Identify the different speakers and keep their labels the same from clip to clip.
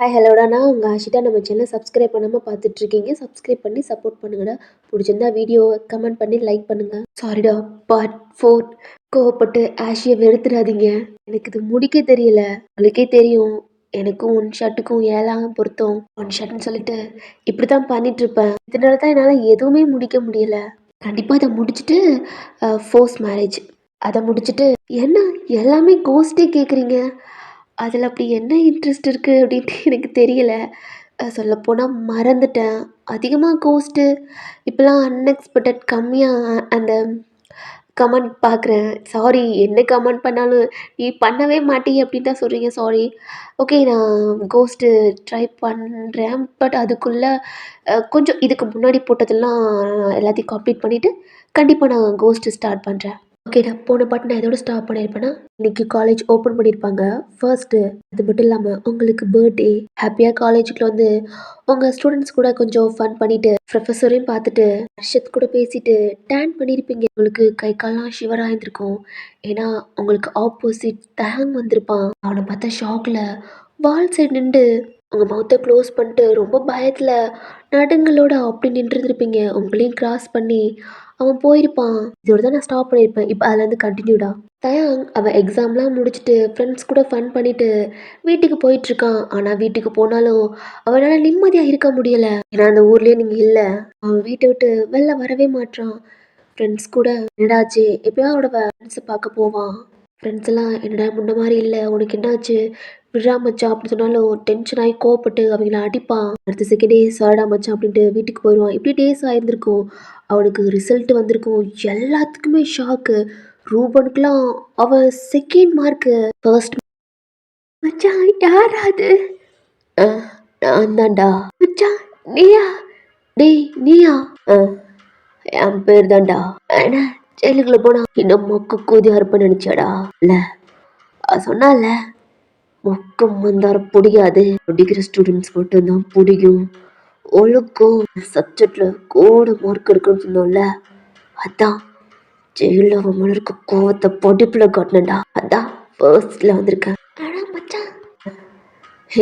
Speaker 1: Hi ஹலோடா நான் உங்கள் ஆஷிதா. நம்ம சேனல் சப்ஸ்கிரைப் பண்ணாமல் பார்த்துட்ருக்கீங்க. சப்ஸ்கிரைப் பண்ணி சப்போர்ட் பண்ணுங்கடா. பிடிச்சிருந்தா வீடியோ கமெண்ட் பண்ணி லைக் பண்ணுங்க. சாரிடா. பார்ட் 4. கோவப்பட்டு ஆஷியை வெறுத்துடாதீங்க. எனக்கு இது முடிக்க தெரியல. உங்களுக்கே தெரியும், எனக்கும் ஒன் ஷர்ட்டுக்கும் ஏழாம் பொருத்தம். ஒன் ஷர்ட்னு சொல்லிட்டு இப்படி தான் பண்ணிட்டு இருப்பேன். இதனால தான் என்னால் எதுவுமே முடிக்க முடியல. கண்டிப்பாக இதை முடிச்சுட்டு ஃபோர்ஸ் மேரேஜ் அதை முடிச்சுட்டு என்ன எல்லாமே கோஸ்ட்டே கேட்குறீங்க. அதில் அப்படி என்ன இன்ட்ரெஸ்ட் இருக்குது அப்படின்ட்டு எனக்கு தெரியல. சொல்லப்போனால் மறந்துட்டேன். அதிகமாக கோஸ்ட்டு இப்போலாம் அன்எக்ஸ்பெக்டட் கம்மியாக அந்த கமெண்ட் பார்க்குறேன். சாரி, என்ன கமெண்ட் பண்ணாலும் நீ பண்ணவே மாட்டியே அப்படின்னு தான் சொல்கிறீங்க. சாரி. ஓகே, நான் கோஸ்ட்டு ட்ரை பண்ணுறேன். பட் அதுக்குள்ளே கொஞ்சம் இதுக்கு முன்னாடி போட்டதெல்லாம் எல்லாத்தையும் கம்ப்ளீட் பண்ணிவிட்டு கண்டிப்பாக நான் கோஸ்ட்டு ஸ்டார்ட் பண்ணுறேன். ஓகேடா. போன பாட்டு நான் இதோட ஸ்டாப் பண்ணியிருப்பேன்னா, இன்னைக்கு காலேஜ் ஓப்பன் பண்ணியிருப்பாங்க ஃபர்ஸ்ட்டு. அது மட்டும் இல்லாமல் உங்களுக்கு பர்த்டே. ஹாப்பியாக காலேஜுக்குள்ள வந்து உங்கள் ஸ்டூடெண்ட்ஸ் கூட கொஞ்சம் ஃபன் பண்ணிவிட்டு ப்ரொஃபஸரையும் பார்த்துட்டு ஹர்ஷத் கூட பேசிட்டு டேன் பண்ணியிருப்பீங்க. உங்களுக்கு கை கால்லாம் ஷிவராக இருந்திருக்கும். ஏன்னா உங்களுக்கு ஆப்போசிட் டேங் வந்திருப்பான். அவனை பார்த்தா ஷாக்கில் வால் சைடு நின்று உங்கள் மவுத்தை க்ளோஸ் பண்ணிட்டு ரொம்ப பயத்தில் நடுங்களோட அப்படி நின்றுருப்பீங்க. உங்களையும் கிராஸ் பண்ணி அவன் போயிருப்பான். இதோட தான் நான் ஸ்டாப் பண்ணியிருப்பேன். இப்போ அதுலேருந்து கண்டினியூடா தயாங் அவன் எக்ஸாம்லாம் முடிச்சுட்டு ஃப்ரெண்ட்ஸ் கூட ஃபன் பண்ணிட்டு வீட்டுக்கு போயிட்டுருக்கான். ஆனால் வீட்டுக்கு போனாலும் அவனால் நிம்மதியாக இருக்க முடியலை. ஏன்னா அந்த ஊர்லேயே நீங்கள் இல்லை. அவன் வீட்டை விட்டு வெளில வரவே மாட்டான். ஃப்ரெண்ட்ஸ் கூட என்னடாச்சு எப்போயாவது அவனோட ஃப்ரெண்ட்ஸை பார்க்க போவான். ஃப்ரெண்ட்ஸ் எல்லாம் என்னடா முன்ன மாதிரி இல்லை, உனக்கு என்னாச்சு விட்றா மச்சான் அப்படி சொன்னாலும் டென்ஷன் ஆகி கோவப்பட்டு அவங்கள அடிப்பான். அடுத்த செகண்டே சாரிடா மச்சான் அப்படின்ட்டு வீட்டுக்கு போயிடுவான். இப்படி டேஸ் ஆயிருந்திருக்கும். அவனுக்கு ரிசல்ட் வந்திருக்கும். எல்லாத்துக்குமே ஷாக்கு. ரூபனுக்குலாம் அவன் செகண்ட் மார்க்கு. ஃபர்ஸ்ட் மச்சான் யாராது? நான் தான்டா. மச்சான் நீயா? டேய் நீயா? என் பேர் தான்டா. என்ன ஜெயிலுக்குள்ள போனா இன்னும் மொக்க கூதியா இருப்பேன்னு நினைச்சாடா? இல்ல சொன்னால மொக்க மந்தார பிடிக்காது. படிக்கிற ஸ்டூடெண்ட்ஸ் மட்டும்தான் பிடிக்கும். ஒழுக்கம் சப்ஜெக்ட்ல கூட மார்க் எடுக்கணும்னு சொன்னோம்ல, அதான் ஜெயில ரொம்ப இருக்க கோவத்தை படிப்புல காட்டினடா. அதான் ஃபர்ஸ்ட்ல வந்திருக்கேன். ஆனா மச்சான்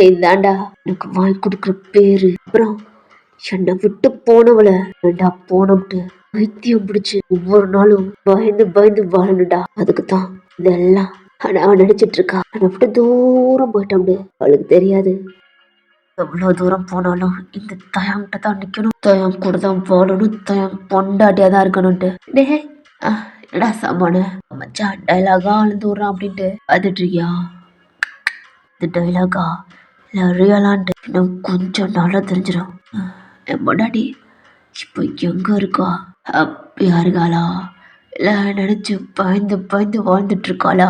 Speaker 1: இதாண்டா எனக்கு வாங்கி கொடுக்குற பேரு. அப்புறம் என்னை விட்டு போனவள ஏண்டா போனோம்ட்டு வைத்தியம் பிடிச்சு ஒவ்வொரு நாளும் பயந்து பயந்து வாழணுடா. அதுக்கு தான் இதெல்லாம். ஆனா அவன் நினைச்சிட்டு இருக்கா என்னை விட்டு தூரம் போயிட்டோம்னு. அவளுக்கு தெரியாது எவ்வளோ தூரம் போனாலும் இந்த தயங்கிட்ட தான் நிற்கணும், தயம் கூட தான் வாழணும், தயம் பொண்டாட்டியாக தான் இருக்கணும்ட்டு. டே என்னடா சாமான மச்சான் டைலாகா அழுந்து விட்றான் அப்படின்ட்டு பார்த்துட்டு இருக்கியா? இது டைலாகா இல்லை ரியலான்ட்டு இன்னும் கொஞ்சம் நாளாக தெரிஞ்சிடும். என் பொண்டாட்டி இப்போ எங்கே இருக்கா? அப்படியா இருக்காளா? இல்லை நினச்சி பயந்து பயந்து வாழ்ந்துட்டு இருக்காளா?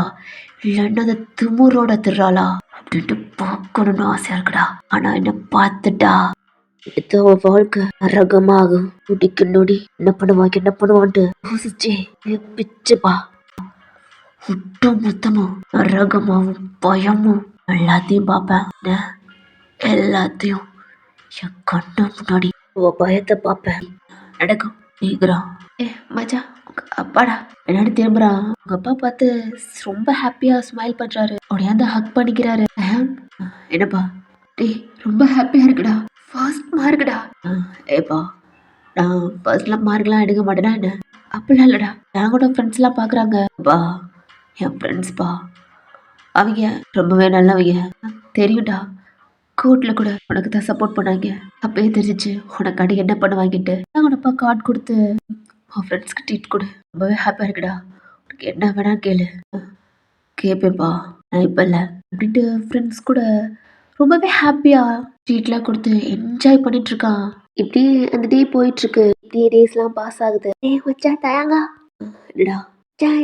Speaker 1: இல்லைன்னா அந்த திமுறோட திர்றாளா அப்படின்ட்டு பார்க்கணும்னு ஆசையா இருக்குடா. ஆனா என்ன பார்த்துட்டா ஏதோ வாழ்க்கை நரகமாகும். நொடிக்கு நொடி என்ன பண்ணுவான்ட்டு யோசிச்சு பிச்சுப்பா. ஒட்டும் மொத்தமும் நரகமாவும் பயமும் எல்லாத்தையும் பார்ப்பேன். எல்லாத்தையும் என் கண்ணு முன்னாடி பயத்தை பார்ப்பேன். நடக்கும் கேக்குறான். மச்சான் அப்பாடா என்னடி திரும்புறா? உங்க அப்பா பார்த்து ரொம்ப ஹாப்பியா ஸ்மைல் பண்றாரு. உடையாந்து ஹக் பண்ணிக்கிறாரு. என்னப்பா? டேய் ரொம்ப ஹாப்பியா இருக்குடா. ஃபர்ஸ்ட் மார்க்குடா. ஏப்பா நான் ஃபர்ஸ்ட்ல மார்க்லாம் எடுக்க மாட்டேனா என்ன? அப்படிலாம் இல்லடா. என் கூட ஃப்ரெண்ட்ஸ்லாம் பார்க்குறாங்க. பா என் ஃப்ரெண்ட்ஸ்பா அவங்க ரொம்பவே நல்லவங்க. தெரியும்டா. கோர்ட்டில் கூட உனக்கு தான் சப்போர்ட் பண்ணாங்க. அப்பயே தெரிஞ்சிச்சு உனக்கு அடி என்ன பண்ணுவாங்கிட்டு. நான் உனப்பா கார்டு கொடுத்து உன் ஃப்ரெண்ட்ஸ்க்கு ட்ரீட் கொடு. ரொம்பவே ஹாப்பியாக இருக்குடா. உனக்கு என்ன வேணா கேளு. கேட்பேன்ப்பா நான் இப்போ இல்லை அப்படின்ட்டு ஃப்ரெண்ட்ஸ் கூட ரொம்பவே ஹாப்பியாக ட்ரீட்லாம் கொடுத்து என்ஜாய் பண்ணிட்டு இருக்கான். இப்படி அந்த டே போயிட்டுருக்கு. இப்படியே டேஸ்லாம் பாஸ் ஆகுது. மச்சா தயாங்கா என்னடா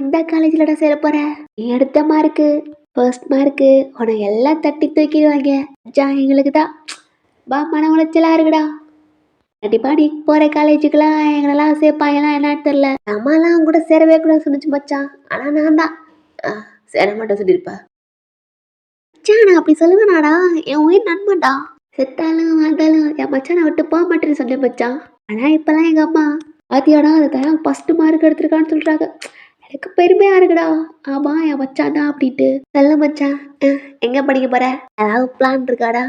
Speaker 1: இந்த காலேஜ்லடா சேர போற? நீ எடுத்த மார்க்கு ஃபர்ஸ்ட் மார்க்கு உன எல்லாம் தட்டி தூக்கிடுவாங்க. எங்களுக்கு தான் மன உளைச்சலா இருக்குடா. கண்டிப்பா நீ போற காலேஜுக்கெல்லாம் எங்களெல்லாம் சேர்ப்பாங்கலாம் என்னன்னு தெரியல. நம்மலாம் கூட சேரவே கூட சொன்னிச்சு மச்சான். ஆனா நான் தான் சேர மாட்டேன் சொல்லியிருப்ப. மச்சான் நான் அப்படி சொல்லுவேனாடா? என் உயிர் நண்பன்டா. செத்தாலும் வாழ்ந்தாலும் என் மச்சானை விட்டு போக மாட்டேன்னு சொன்னேன் மச்சான். ஆனா இப்பெல்லாம் எங்க அம்மா ஆத்தியாடா அதை தான் ஃபர்ஸ்ட் மார்க் எடுத்திருக்கான்னு சொல்றாங்க. எனக்கு பெருமையா இருக்குடா. ஆமா என் மச்சான் தான் அப்படின்ட்டு. நல்ல மச்சான். எங்க படிக்க போற? ஏதாவது பிளான் இருக்காடா?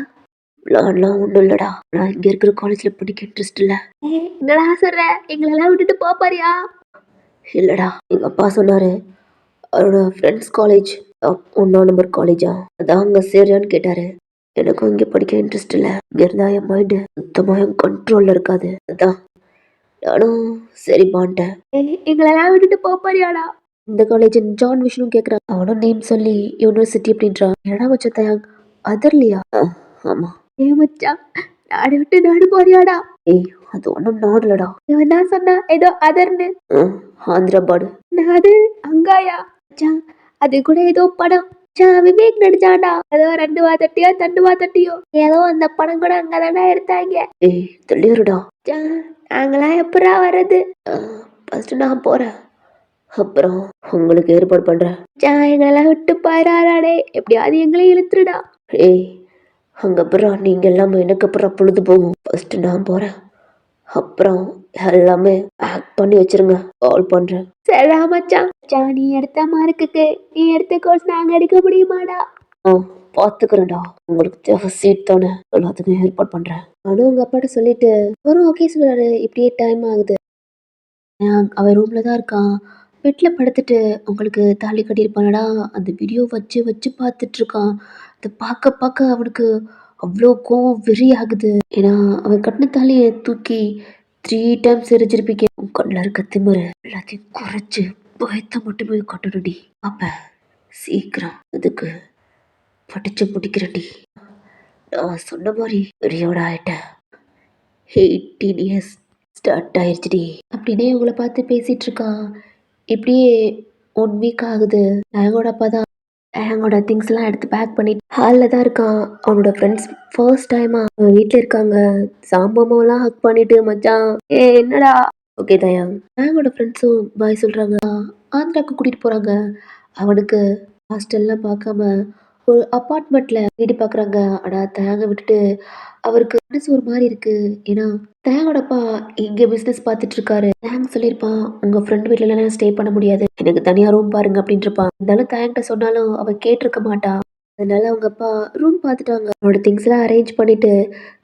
Speaker 1: விளாட்லாம் ஒன்றும் இல்லடா. நான் இங்கே இருக்கிற காலேஜில் படிக்க இன்ட்ரெஸ்ட் இல்லை. என்னடா சொல்ற? எங்களெல்லாம் விட்டுட்டு போறியா? இல்லடா, எங்கள் அப்பா சொன்னாரு அவரோட ஃப்ரெண்ட்ஸ் காலேஜ் 1 நம்பர் காலேஜா, அதான் அங்கே சேரியான்னு கேட்டாரு. எனக்கும் இங்கே படிக்க இன்ட்ரெஸ்ட் இல்லை. இங்கே இருந்தால் என் மைண்டு சுத்தமாக என் கண்ட்ரோலில் இருக்காது. அதான் நானும் சரிப்பான்ட்டேன். எங்களெல்லாம் விட்டுட்டு போறியாடா? இந்த காலேஜ் ஜான் விஷ்ணு கேட்குறான். அவனும் நேம் சொல்லி யூனிவர்சிட்டி அப்படின்றான். என்னடா மச்சான் தயாங் அதர்லையா? ஆமா. மச்சான் நாடு விட்டு நாடு போறியாடா? ஏய், அது ஒன்றும் நாடுலடா. இவன் என்ன சொன்னா ஏதோ அதர்னு? ஆந்திராபாடு. அது அங்காயா? மச்சான் அது கூட ஏதோ படம் விவேக் நடிச்சாண்டா. ஏதோ 2 வாத்தட்டியோ 2 வாத்தட்டியோ ஏதோ அந்த படம் கூட அங்கதானே எடுத்தாங்க. ஏய் தெளியருடா. நாங்களாம் எப்படா வர்றது? ஃபர்ஸ்ட் நான் போறேன், அப்புறம் உங்களுக்கு ஏற்பாடு பண்றேன். எங்களெல்லாம் விட்டு போயிடாடே, எப்படியாவது எங்களையும் இழுத்துருடா. ஏய் அங்க அப்புறம் நீங்க எல்லாமே எனக்கு அப்புறம் பொழுது போகும். ஃபர்ஸ்ட் நான் போறேன், அப்புறம் எல்லாமே பேக் பண்ணி வச்சிருங்க, கால் பண்றேன். சரிடா மச்சான். நீ எடுத்த மார்க்குக்கு நீ எடுத்த கோர்ஸ் நாங்க எடுக்க முடியுமாடா? பாத்துக்கிறேன்டா. உங்களுக்கு தேவை சீட் தானே, எல்லாத்துக்கும் ஏற்பாடு பண்றேன். நானும் உங்க அப்பாட்ட சொல்லிட்டு வரும். ஓகே சொல்றாரு. இப்படியே டைம் ஆகுது. அவன் ரூம்ல தான் இருக்கான். பெட்டில் படுத்துட்டு உங்களுக்கு தாலி கட்டியிருப்பானடா, அந்த வீடியோ வச்சு வச்சு பார்த்துட்டு இருக்கான். அதை பார்க்க பார்க்க அவனுக்கு அவ்வளோ கோவம் வெறி ஆகுது. ஏன்னா அவன் கட்டின தாலியை தூக்கி 3 டைம்ஸ் எரிஞ்சிருப்பீங்க. உன் கண்ணில் இருக்க திமிரு எல்லாத்தையும் குறைச்சு பயத்தை மட்டுமே கட்டணுடி. அப்ப சீக்கிரம் அதுக்கு படிச்சு முடிக்கிறடி. நான் சொன்ன மாதிரி பெரியோட ஆயிட்டேன். 18 இயர்ஸ் ஸ்டார்ட் ஆயிடுச்சுடி அப்படின்னே உங்களை பார்த்து பேசிட்டு இருக்கான். இப்படியே 1 வீக் ஆகுது. டேங்கோட அப்பா தான் டேங்கோட திங்ஸ் எல்லாம் எடுத்து பேக் பண்ணி ஹாலில் தான் இருக்கான். அவனோட ஃப்ரெண்ட்ஸ் ஃபர்ஸ்ட் டைமா அவன் வீட்டில் இருக்காங்க. சாம்பமாவெல்லாம் ஹக் பண்ணிட்டு மச்சான் என்னடா. ஓகே தயாங். டேங்கோட ஃப்ரெண்ட்ஸும் பாய் சொல்றாங்க. ஆந்திராவுக்கு கூட்டிட்டு போறாங்க. அவனுக்கு ஹாஸ்டல்லாம் பார்க்காம ஒரு அப்பார்ட்மெண்ட்ல வீடு பார்க்குறாங்க. ஆனால் தயாங்க விட்டுட்டு அவருக்கு மனசு ஒரு மாதிரி இருக்கு. ஏன்னா தயாங்கோட அப்பா இங்கே பிஸ்னஸ் பார்த்துட்டு இருக்காரு. தயாங் சொல்லியிருப்பான் உங்க ஃப்ரெண்ட் வீட்டிலலாம் ஸ்டே பண்ண முடியாது, எனக்கு தனியாக ரூம் பாருங்க அப்படின்ட்டு இருப்பான். இருந்தாலும் தயாங்கிட்ட சொன்னாலும் அவன் கேட்டிருக்க மாட்டான். அதனால அவங்க அப்பா ரூம் பார்த்துட்டாங்க. அவனோட திங்ஸ் எல்லாம் அரேஞ்ச் பண்ணிட்டு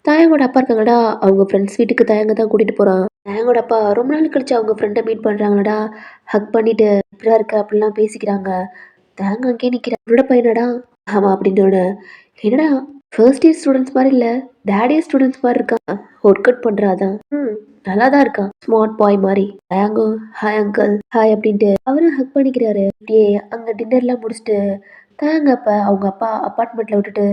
Speaker 1: தயாங்கோட அப்பா இருக்காங்கடா, அவங்க ஃப்ரெண்ட்ஸ் வீட்டுக்கு தயாங்க தான் கூட்டிட்டு போறான். தயாங்கோட அப்பா ரொம்ப நாள் கழிச்சு அவங்க ஃப்ரெண்டை மீட் பண்றாங்கடா. ஹக் பண்ணிட்டு இப்படியா இருக்க அப்படிலாம் பேசிக்கிறாங்க. தாங்க அங்கேயே நிற்கிறேன். அவனோட பையனடா? ஆமாம் அப்படின்னோட என்னடா ஃபர்ஸ்ட் இயர் ஸ்டூடெண்ட்ஸ் மாதிரி இல்லை, தேர்ட் இயர் ஸ்டூடெண்ட்ஸ் மாதிரி இருக்கான். ஒர்க் அவுட் பண்ணுறாதான். நல்லா தான் இருக்கான், ஸ்மார்ட் பாய் மாதிரி. ஹாங்கோ ஹாய் அங்கிள் ஹாய் அப்படின்ட்டு அவரும் ஹக் பண்ணிக்கிறாரு. அப்படியே அங்கே டின்னர்லாம் முடிச்சுட்டு தாங்க அப்போ அவங்க அப்பா அப்பார்ட்மெண்ட்டில் விட்டுட்டு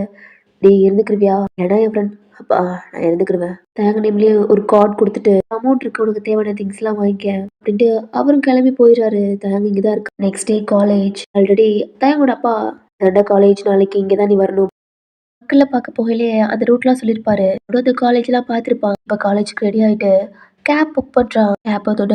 Speaker 1: நீ இருந்துக்கிருவியா? ஏன்னா என் ஃப்ரெண்ட் அப்பா நான் இருந்துக்கிருவேன். தேங்க நேம்லேயே ஒரு கார்டு கொடுத்துட்டு அமௌண்ட் இருக்கு, உனக்கு தேவையான திங்ஸ்லாம் வாங்கிக்க அப்படின்ட்டு அவரும் கிளம்பி போயிடுறாரு. தேங்க இங்கே தான் இருக்கு. Next day college. ஆல்ரெடி தேங்கோட அப்பா தண்டா காலேஜ் நாளைக்கு இங்கே தான் நீ வரணும் மக்கள்ல பார்க்க போகலே அந்த ரூட்லாம் சொல்லியிருப்பாரு. அந்த காலேஜ்லாம் பார்த்துருப்பான். இப்போ காலேஜுக்கு ரெடி ஆகிட்டு கேப் புக் பண்ணுறான். கேப் அதோட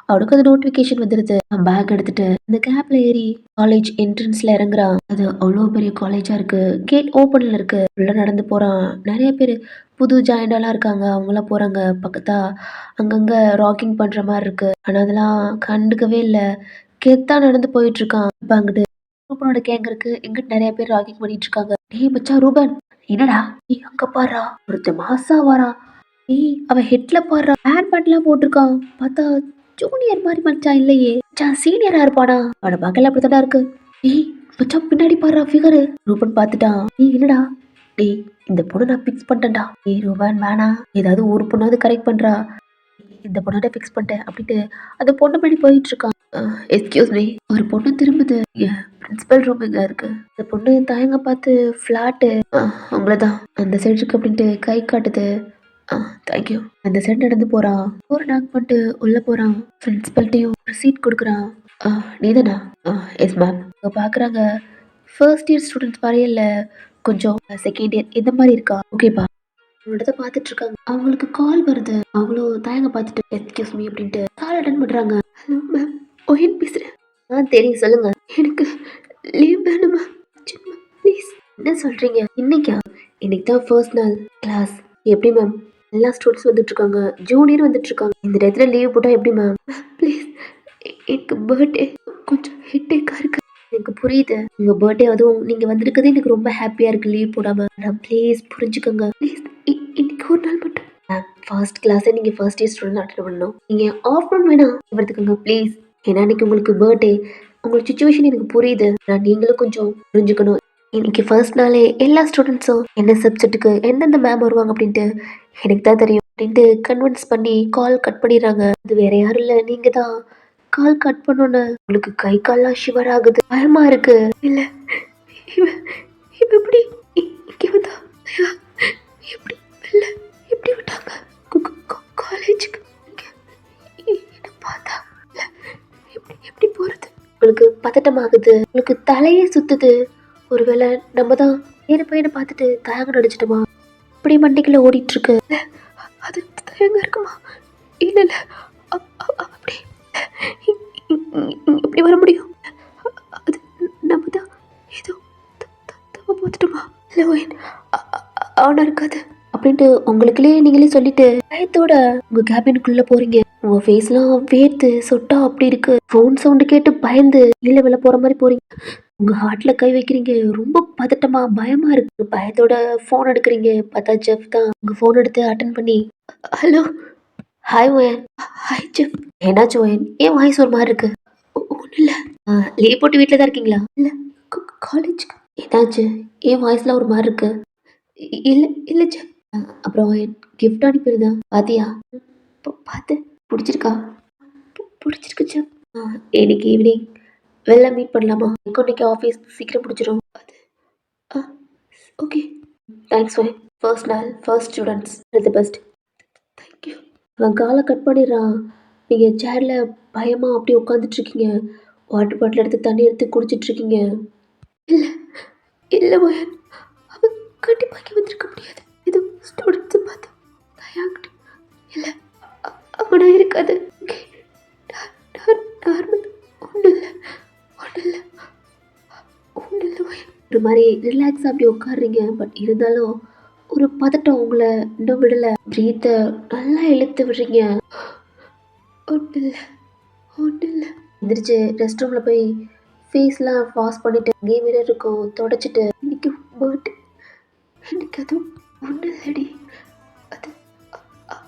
Speaker 1: அவனுக்கு அது நோட்டிஃபிகேஷன் வந்துடுது. பேக் எடுத்துட்டு அந்த கேப்ல ஏறி காலேஜ் என்ட்ரன்ஸ்ல இறங்குறான். அது அவ்வளோ பெரிய காலேஜா இருக்கு. கேட் ஓப்பன்ல இருக்கு. உள்ள நடந்து போறான். நிறைய பேர் புது ஜாயிண்டாலாம் இருக்காங்க. அவங்களாம் போறாங்க. பக்கத்தா அங்கங்க ராக்கிங் பண்ற மாதிரி இருக்கு. ஆனா அதெல்லாம் கண்டுக்கவே இல்லை. கெத்தா நடந்து போயிட்டு இருக்கான். இப்ப அங்கிட்டு ரூபனோட கேங் இருக்கு. எங்கிட்ட நிறைய பேர் ராக்கிங் பண்ணிட்டு இருக்காங்க. டேய் மச்சான் ரூபன் என்னடா நீ அங்க பாடுறா, ஒருத்தன் மாசா வரா. ஏய் அவன் ஹெட்ல பாடுறா, ஹேர் பேண்ட்லாம் போட்டிருக்கான். பார்த்தா ஜூனியர் மாதிரி மச்சான் இல்லையே, மச்சான் சீனியரா இருப்பானா? அவனை பார்க்கல அப்படித்தாடா இருக்கு. ஏய் மச்சான் பின்னாடி பாடுறா ஃபிகரு. ரூபன் பார்த்துட்டான். ஏய் என்னடா? டேய் இந்த பொண்ணை நான் ஃபிக்ஸ் பண்ணிட்டேன்டா. ஏய் ரூபன் வேணா, ஏதாவது ஒரு பொண்ணாவது கரெக்ட் பண்றா. இந்த பொண்ணாட்ட ஃபிக்ஸ் பண்ணிட்டேன் அப்படின்ட்டு அந்த பொண்ணு பண்ணி போயிட்டு இருக்கான். எக்ஸ்கியூஸ் மீ, ஒரு பொண்ணு திரும்புது. பிரின்சிபல் ரூம் இங்க இருக்கு. இந்த பொண்ணு தயங்க பார்த்து ஃப்ளாட்டு உங்களை தான் அந்த சைடு இருக்கு அப்படின்ட்டு கை காட்டுது. தேங்க்யூ. அந்த சைடு நடந்து போறான். ஒரு நாக் பண்ணிட்டு உள்ள போறான். பிரின்சிபல்ட்டையும் சீட் கொடுக்குறான். நீதானா? Yes ma'am. பார்க்குறாங்க ஃபர்ஸ்ட் இயர் ஸ்டூடெண்ட்ஸ் மாதிரி இல்லை, கொஞ்சம் செகண்ட் இயர் இந்த மாதிரி இருக்கா. ஓகேப்பா அவனோட பார்த்துட்டு இருக்காங்க. அவங்களுக்கு கால் வருது. அவங்களோ தயங்க பார்த்துட்டு எக்ஸ்கியூஸ் மீ அப்படின்ட்டு கால் அட்டன் பண்றாங்க. ஹலோ மேம் ஓஹன் பேசுறேன். தெரியும் சொல்லுங்க. எனக்கு லீவ் வேணுமா ப்ளீஸ். என்ன சொல்றீங்க? இன்னைக்கா? இன்னைக்கு தான் ஃபர்ஸ்ட் நாள் கிளாஸ். எப்படி மேம்? எல்லா ஸ்டூடெண்ட்ஸ் வந்துட்டு இருக்காங்க, ஜூனியர் வந்துட்டு இருக்காங்க. இந்த டயத்துல லீவ் போட்டா எப்படி மேம்? ப்ளீஸ் எனக்கு பர்த்டே, கொஞ்சம் ஹெட்டேக்கா இருக்கு. எனக்கு புரியுது. உங்க பர்த்டே அதுவும் நீங்க வந்திருக்கிறது எனக்கு ரொம்ப ஹாப்பியா இருக்கு லீவ் போடாம. மேடம் ப்ளீஸ் புரிஞ்சுக்கோங்க. ப்ளீஸ் இன்னைக்கு ஒரு நாள் மட்டும். மேம் ஃபர்ஸ்ட் கிளாஸே நீங்க ஃபர்ஸ்ட் இயர் ஸ்டூடெண்ட் அட்டெண்ட் பண்ணணும். நீங்க ஆஃப்டர்நூன் வேணா எடுத்துக்கோங்க ப்ளீஸ். ஏன்னா இன்னைக்கு உங்களுக்கு பர்த்டே. உங்களோட சுச்சுவேஷன் எனக்கு புரியுது. நான் நீங்களும் கொஞ்சம் புரிஞ்சுக்கணும். இன்னைக்கு ஃபர்ஸ்ட் நாளே எல்லா ஸ்டூடெண்ட்ஸும் என்ன சப்ஜெக்ட்டுக்கு எந்தெந்த மேம் வருவாங்க அப்படின்ட்டு எனக்கு தான் தெரியும் அப்படின்ட்டு கன்வின்ஸ் பண்ணி கால் கட் பண்ணிடுறாங்க. அது வேற யாரும் இல்லை, நீங்க தான். கால் கட் பண்ணோன்னு உங்களுக்கு கை கால்லாம் ஷிவர் ஆகுது. பயமா இருக்கு. இல்ல இவ இவ எப்படி இங்க வந்தா? ஐயா, எப்படி இல்ல எப்படி விட்டாங்க காலேஜுக்கு? என்ன பார்த்தா இல்ல எப்படி எப்படி போறது? உங்களுக்கு பதட்டமாகுது, உங்களுக்கு தலையே சுத்துது. ஒருவேளை நம்ம தான் ஏன பையனை பார்த்துட்டு தயங்க நடிச்சிட்டோமா? இப்படி மண்டைக்குள்ள ஓடிட்டு இருக்கு. அது தயங்க இருக்குமா? இல்ல இல்ல அப்படி இப்படி வர முடியும். அது நம்ம தான் ஏதோ தப்பா பார்த்துட்டோமா? இல்லை ஓயன் அவனா இருக்காது அப்படின்ட்டு உங்களுக்குள்ளே நீங்களே சொல்லிட்டு பயத்தோட உங்க கேபினுக்குள்ள போறீங்க. உங்க ஃபேஸ்லாம் வேர்த்து சொட்டா அப்படி இருக்கு. ஃபோன் சவுண்டு கேட்டு பயந்து கீழே விழ போற மாதிரி போறீங்க. உங்க ஹார்ட்ல கை வைக்கிறீங்க. ரொம்ப பதட்டமா பயமா இருக்கு. பயத்தோட ஃபோன் எடுக்கிறீங்க. பார்த்தா ஜெஃப் தான். உங்க ஃபோன் எடுத்து அட்டன் பண்ணி hello hi Owen. Hi Jeff. என்னாச்சு ஓயன்? ஏன் வாய்ஸ் ஒரு மாதிரி இருக்கு? ஒன்றும் இல்லை. லீவ் போட்டு வீட்டில் தான் இருக்கீங்களா? இல்லை காலேஜுக்கு. என்னாச்சு? ஏன் வாய்ஸ்லாம் ஒரு மாதிரி இருக்கு? இல்லை இல்லை ஜெஃப். அப்புறம் கிஃப்ட் அனுப்பியிருந்தா பாத்தியா? பார்த்து பிடிச்சிருக்கா? பிடிச்சிருக்கு ஜெஃப். இன்னைக்கு ஈவினிங் வெளில மீட் பண்ணலாமா? இன்னைக்கு ஆஃபீஸ் சீக்கிரம் பிடிச்சிரும். அது ஓகே. தேங்க்ஸ் ஃபார் ஃபர்ஸ்ட் நாள் first students the best. Thank you. அவன் காலை கட் பண்ணிடுறான். நீங்கள் சேரில் பயமாக அப்படியே உட்காந்துட்ருக்கீங்க. வாட்டர் பாட்டில் எடுத்து தண்ணி எடுத்து குடிச்சிட்ருக்கீங்க. இல்லை இல்லை மோயன், அவன் கண்டிப்பாக்கி வந்திருக்க முடியாது. இது ஸ்டூடெண்ட்ஸை பார்த்து தயாங்கிட்டு இல்லை அவனா இருக்காது. நார்மல் ஒன்றும் இல்லை ஒன்றும் இல்லை ஒன்றும் இல்லை மோயன். ஒரு மாதிரி ரிலாக்ஸாக அப்படி உட்காடுறீங்க. பட் இருந்தாலும் ஒரு பதட்டம் உங்களை இன்னும் விடலை. ப்ரீத்தை நல்லா இழுத்து விடுறீங்க. ஒன்றும் இல்லை ஒன்றும் இல்லை. எந்திரிச்சு ரெஸ்ட் ரூமில் போய் ஃபேஸ்லாம் வாஷ் பண்ணிவிட்டு அங்கேயே மிரர் இருக்கும் தொடச்சிட்டு இன்னைக்கு பர்த்டே இன்னைக்கு அதுவும் ஒன்றும் இல்லடி. அது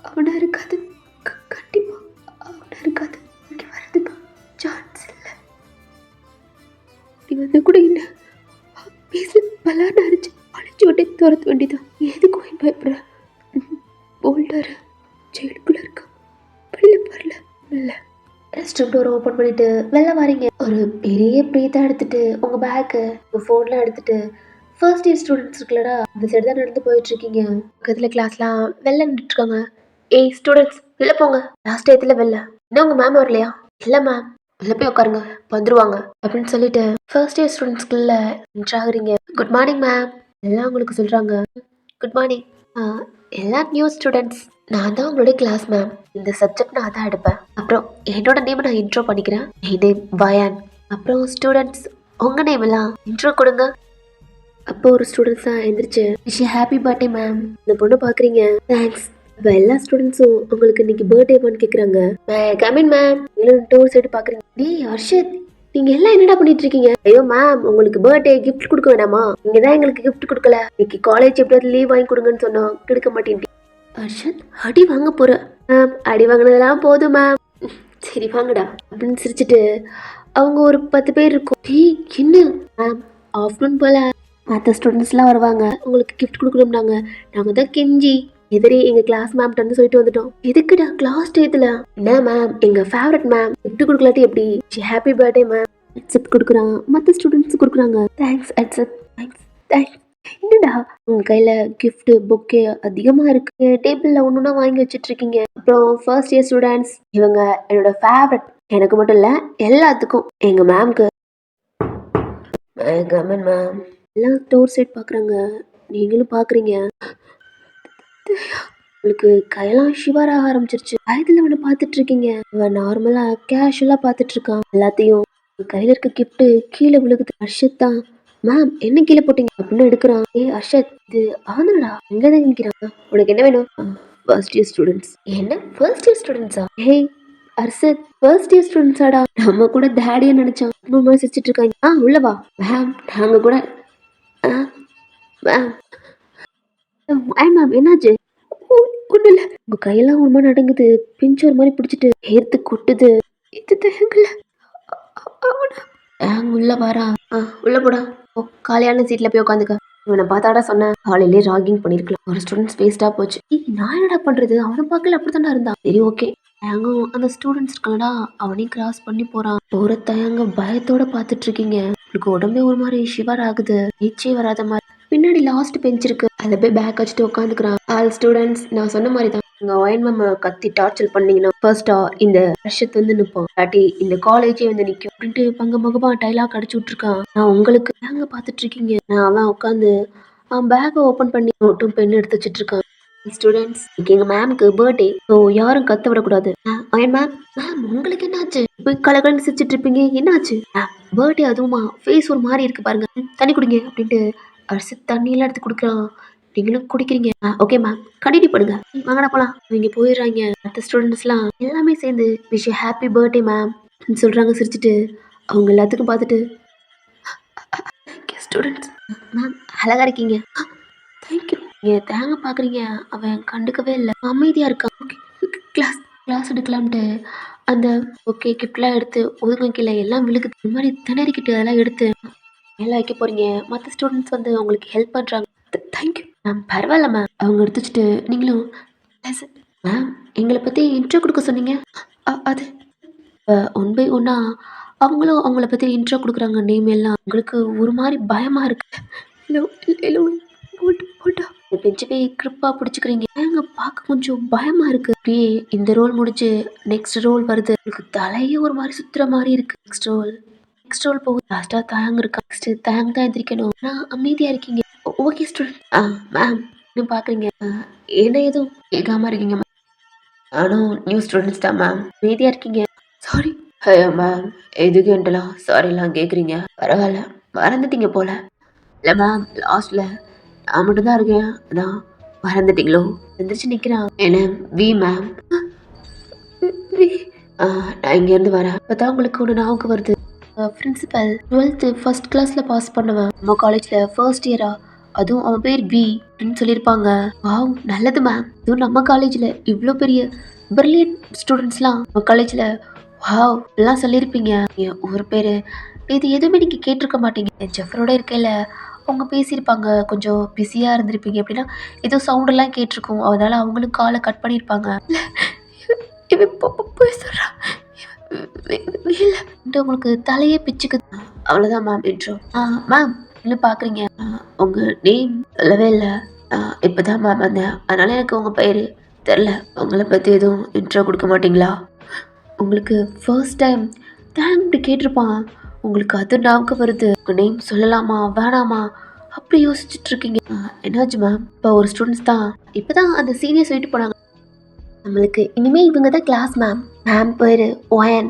Speaker 1: அவனா இருக்காது. கண்டிப்பாக அவனா இருக்காது. இங்கே வர்றதுக்கு சான்ஸ் இல்லை. நீ வந்து கூட இல்லை பேச பலான்னு அடிச்சு அழிச்சு விட்டே துரத்த வேண்டியதான். எதுக்கும் பயப்படுற? போல்டர் ஜெயிலுக்குள்ளே இருக்கா? வெளில வரல இல்லை. ரெஸ்ட் ரூம் டோர் ஓப்பன் பண்ணிட்டு வெளில வரீங்க. ஒரு பெரிய ப்ரீத்தாக எடுத்துட்டு உங்கள் பேக்கு உங்கள் ஃபோன்லாம் எடுத்துட்டு ஃபர்ஸ்ட் இயர் ஸ்டூடெண்ட்ஸ் இருக்குல்லடா அந்த சைடு தான் நடந்து போயிட்டுருக்கீங்க. பக்கத்தில் கிளாஸ்லாம் வெளில நின்றுட்டுருக்காங்க. ஏய் ஸ்டூடெண்ட்ஸ் வெளில போங்க. லாஸ்ட் டயத்தில் வெளில. இன்னும் உங்கள் மேம் வரலையா? இல்லை மேம். வெளில போய் உட்காருங்க வந்துருவாங்க அப்படின்னு சொல்லிட்டு ஃபர்ஸ்ட் இயர் ஸ்டூடெண்ட்ஸ்குள்ள என்ட்ராகிறீங்க. குட் மார்னிங் மேம் எல்லாம் உங்களுக்கு சொல்கிறாங்க. Good morning. எல்லா நியூ ஸ்டூடெண்ட்ஸ். நான் தான் உங்களுடைய கிளாஸ் மேம். இந்த சப்ஜெக்ட் நான் தான் எடுப்பேன். அப்புறம் என்னோட நேம் நான் இன்ட்ரோ பண்ணிக்கிறேன். என் நேம் பயான். அப்புறம் ஸ்டூடெண்ட்ஸ் உங்கள் நேம் எல்லாம் இன்ட்ரோ கொடுங்க. அப்போ ஒரு ஸ்டூடெண்ட்ஸ் தான் எந்திரிச்சு விஷ் ஹாப்பி பர்த்டே மேம். இந்த பொண்ணு பார்க்குறீங்க. தேங்க்ஸ். இப்போ எல்லா ஸ்டூடெண்ட்ஸும் உங்களுக்கு இன்னைக்கு பர்த்டேவான்னு கேட்குறாங்க. Come in ma'am. இன்னும் டோர் சைடு பார்க்குறீங்க. டேய் ஹர்ஷத் நீங்க எல்லாம் என்னடா பண்ணிட்டு இருக்கீங்க? ஐயோ மேம் உங்களுக்கு பர்த்டே கிஃப்ட் கொடுக்க வேணாமா? நீங்க தான் எங்களுக்கு கிஃப்ட் கொடுக்கல. இன்னைக்கு காலேஜ் எப்படியாவது லீவ் வாங்கி கொடுங்கன்னு சொன்னோம். கொடுக்க மாட்டேன். ஹர்ஷத் அடி வாங்க போற? மேம் அடி வாங்கினதெல்லாம் போதும் மேம். சரி வாங்கடா அப்படின்னு சிரிச்சுட்டு அவங்க ஒரு 10 பேர் இருக்கும். டேய் என்ன மேம் ஆஃப்டர்நூன் போல மற்ற ஸ்டூடெண்ட்ஸ்லாம் வருவாங்க உங்களுக்கு கிஃப்ட் கொடுக்கணும்னாங்க. நாங்கள் தான் கெஞ்சி எதிரே எங்கள் கிளாஸ் மேம்கிட்ட வந்து சொல்லிட்டு வந்துட்டோம். எதுக்குடா கிளாஸ் டேத்தில்? என்ன மேம் எங்கள் ஃபேவரட் மேம் கிஃப்ட் கொடுக்கலாட்டி எப்படி? Happy birthday ma'am. அக்செப்ட் கொடுக்குறான். மற்ற ஸ்டூடெண்ட்ஸ் கொடுக்குறாங்க. Thanks accept. Thanks thanks. என்னடா உங்க கையில கிஃப்ட் பொக்கே அதிகமா இருக்கு. டேபிள்ல ஒண்ணுன்னா வாங்கி வச்சிட்டு இருக்கீங்க. அப்புறம் ஃபர்ஸ்ட் இயர் ஸ்டூடெண்ட்ஸ் இவங்க என்னோட ஃபேவரட். எனக்கு மட்டும் இல்ல எல்லாத்துக்கும். எங்க மேம்க்கு கமன் மேம் எல்லாம் டோர் சைட் பாக்குறாங்க. நீங்களும் பாக்குறீங்க. உங்களுக்கு கையெல்லாம் ஷிவராக ஆரம்பிச்சிருச்சு. வயதுல அவனை பார்த்துட்டு இருக்கீங்க. அவன் நார்மலா கேஷுவலா பார்த்துட்டு இருக்கான். எல்லாத்தையும் கையில இருக்க கிஃப்ட் கீழே விழுகுது. ஹர்ஷத் தான் மேம் என்ன கீழே போட்டீங்க அப்படின்னு எடுக்கிறான். ஏ ஹர்ஷத் இது ஆனாடா எங்கதான் நிற்கிறான். உனக்கு என்ன வேணும்? First year students. என்ன ஃபர்ஸ்ட் இயர் ஸ்டூடெண்ட்ஸா? ஹே அர்ஷத் ஃபர்ஸ்ட் இயர் ஸ்டூடெண்ட்ஸாடா? நம்ம கூட டேடியை நினைச்சோம். அம்மா சிரிச்சிட்டு இருக்காங்க. உள்ள வா மேம். நாங்க கூட மேம் மேம் என்னாச்சு? ஒன்றும் இல்லை. உங்க கையெல்லாம் ஒரு மாதிரி நடங்குது. பிஞ்சு ஒரு மாதிரி பிடிச்சிட்டு ஏத்து கொட்டுது. இது தேங்கல. உள்ள வாரா. உள்ள போடா. ஓ காலியான சீட்ல போய் உட்காந்துக்க. இவனை பார்த்தாடா சொன்னேன் காலையிலே ராகிங் பண்ணிருக்கலாம். ஒரு ஸ்டூடெண்ட்ஸ் வேஸ்டா போச்சு. நான் என்னடா பண்றது? அவனை பார்க்கல அப்படித்தான்டா இருந்தான். சரி ஓகே. அந்த ஸ்டூடெண்ட்ஸ் இருக்காங்கடா அவனையும் கிராஸ் பண்ணி போறான். போற தயங்க பயத்தோட பாத்துட்டு இருக்கீங்க. உங்களுக்கு உடம்பே ஒரு மாதிரி ஷிவர் ஆகுது. நீச்சே வராத மாதிரி. பின்னாடி லாஸ்ட் பெஞ்ச் இருக்கு. அதுல போய் பேக் வச்சுட்டு உட்காந்துக்கிறான். ஆல் ஸ்டூடெண்ட்ஸ் நான் சொன்ன மாதிரி தான். உங்க ஒயின் மேம் கத்தி டார்ச்சர் பண்ணீங்கன்னா ஃபர்ஸ்டா இந்த வருஷத்து வந்து நிப்போம். இல்லாட்டி இந்த காலேஜே வந்து நிக்கும் அப்படின்ட்டு பங்க மகமா டைலாக் அடிச்சு விட்டுருக்கான். நான் உங்களுக்கு பேங்க பாத்துட்டு இருக்கீங்க. நான் அவன் உட்காந்து அவன் பேக்கை ஓபன் பண்ணி நோட்டும் பெண் எடுத்து வச்சுட்டு இருக்கான். ஸ்டூடெண்ட்ஸ் எங்க மேம்க்கு பர்த்டே. ஸோ யாரும் கத்த விடக்கூடாது. மேம் மேம் உங்களுக்கு என்னாச்சு? போய் கலகலன்னு சிரிச்சிட்டு இருப்பீங்க. என்னாச்சு? பர்த்டே அதுவுமா ஃபேஸ் ஒரு மாதிரி இருக்கு பாருங்க. தண்ணி குடிங்க அப்படின்ட்டு அரிசி தண்ணியெல்லாம் எடுத்து குடுக்குறான். நீங்களும் குடிக்கிறீங்க. ஓகே மேம் கண்டினியூ பண்ணுங்க. வாங்கடா போலாம். இவங்க போயிடுறாங்க. மற்ற ஸ்டூடெண்ட்ஸ்லாம் எல்லாமே சேர்ந்து விஷ் ஹாப்பி பர்த்டே மேம் சொல்றாங்க சிரிச்சிட்டு. அவங்க எல்லாத்துக்கும் பார்த்துட்டு ஸ்டூடெண்ட்ஸ் மேம் அழகா இருக்கீங்க. தேங்க்யூ. நீங்கள் தேங்க பார்க்குறீங்க. அவன் கண்டுக்கவே இல்லை. அமைதியாக இருக்கான். கிளாஸ் கிளாஸ் எடுக்கலாம்ட்டு அந்த ஓகே கிஃப்ட்லாம் எடுத்து ஒதுங்க கீழே எல்லாம் விழுகுது. இந்த மாதிரி திணறிக்கிட்டு அதெல்லாம் எடுத்து மேலே வைக்க போறீங்க. மற்ற ஸ்டூடெண்ட்ஸ் வந்து உங்களுக்கு ஹெல்ப் பண்ணுறாங்க. Thank you ma'am. பரவாயில்ல மேம். அவங்க எடுத்து வச்சுட்டு நீங்களும் மேம் எங்களை பற்றி இன்ட்ரோ கொடுக்க சொன்னீங்க. அது ஒன் பை ஒன்னா அவங்களும் அவங்கள பற்றி இன்ட்ரோ கொடுக்குறாங்க. நேம் எல்லாம் உங்களுக்கு ஒரு மாதிரி பயமாக இருக்கு. போட்டா பெஞ்சு போய் கிரிப்பா பிடிச்சிக்கிறீங்க. ஏங்க பார்க்க கொஞ்சம் பயமா இருக்கு. அப்படியே இந்த ரோல் முடிச்சு நெக்ஸ்ட் ரோல் வருது. உங்களுக்கு தலையே ஒரு மாதிரி சுத்துற மாதிரி இருக்கு. நெக்ஸ்ட் ரோல் போகுது. லாஸ்டா தயங்க இருக்கா. நெக்ஸ்ட் தயங்க தான் எந்திரிக்கணும். நான் அமைதியா இருக்கீங்க. Okay student. மேம் இன்னும் பாக்குறீங்க. என்ன எதுவும் கேட்காம இருக்கீங்க. நானும் நியூ ஸ்டூடெண்ட்ஸ் தான் மேம். அமைதியா இருக்கீங்க. Sorry ma'am. எதுக்கு என்டலாம் சாரிலாம் கேட்குறீங்க. பரவாயில்ல மறந்துட்டீங்க போல. இல்லை மேம் லாஸ்ட்ல நான் மட்டும் தான் இருக்கேன். அதான் மறந்துட்டீங்களோ? எந்திரிச்சு நிற்கிறான். என்ன வி மேம். நான் இங்கேருந்து வரேன். அப்போதான் உங்களுக்கு ஒன்று ஞாபகம் வருது. பிரின்சிபல் 12th ஃபர்ஸ்ட் கிளாஸில் பாஸ் பண்ணுவேன். நம்ம காலேஜில் ஃபர்ஸ்ட் இயரா. அதுவும் அவன் பேர் வி அப்படின்னு சொல்லியிருப்பாங்க. வாவ் நல்லது மேம். இதுவும் நம்ம காலேஜில் இவ்வளோ பெரிய பிரில்லியன்ட் ஸ்டூடெண்ட்ஸ்லாம் நம்ம காலேஜில் வாவ் எல்லாம் சொல்லியிருப்பீங்க. ஒரு பேர் இது எதுவுமே நீங்கள் கேட்டிருக்க மாட்டீங்க. ஜெஃபரோட இருக்கையில் அவங்க பேசியிருப்பாங்க. கொஞ்சம் பிஸியாக இருந்திருப்பீங்க. அப்படின்னா ஏதோ சவுண்டெல்லாம் கேட்டிருக்கோம். அதனால அவங்களும் காலை கட் பண்ணியிருப்பாங்க. போய் சொல்கிறான் உங்களுக்கு தலையே பிச்சுக்குது. அவ்வளோதான் மேம் இன்ட்ரோ. மேம் இன்னும் பார்க்குறீங்க. உங்கள் நேம் சொல்லவே இல்லை. இப்போ தான் மேம் வந்தேன். அதனால் எனக்கு உங்கள் பேர் தெரில. உங்களை பற்றி எதுவும் இன்ட்ரோ கொடுக்க மாட்டிங்களா? உங்களுக்கு ஃபர்ஸ்ட் டைம் தேங்க்டு கேட்டிருப்பான். உங்களுக்கு அது ஞாபகம் வருது. உங்கள் நேம் சொல்லலாமா வேணாமா அப்படி யோசிச்சுட்டு இருக்கீங்க. என்னாச்சு மேம்? இப்போ ஒரு ஸ்டூடெண்ட்ஸ் தான் இப்போ தான் அந்த சீனியர் சொல்லிட்டு போனாங்க. நம்மளுக்கு இனிமேல் இவங்க தான் கிளாஸ் மேம். மேம் பேர் ஒயன்.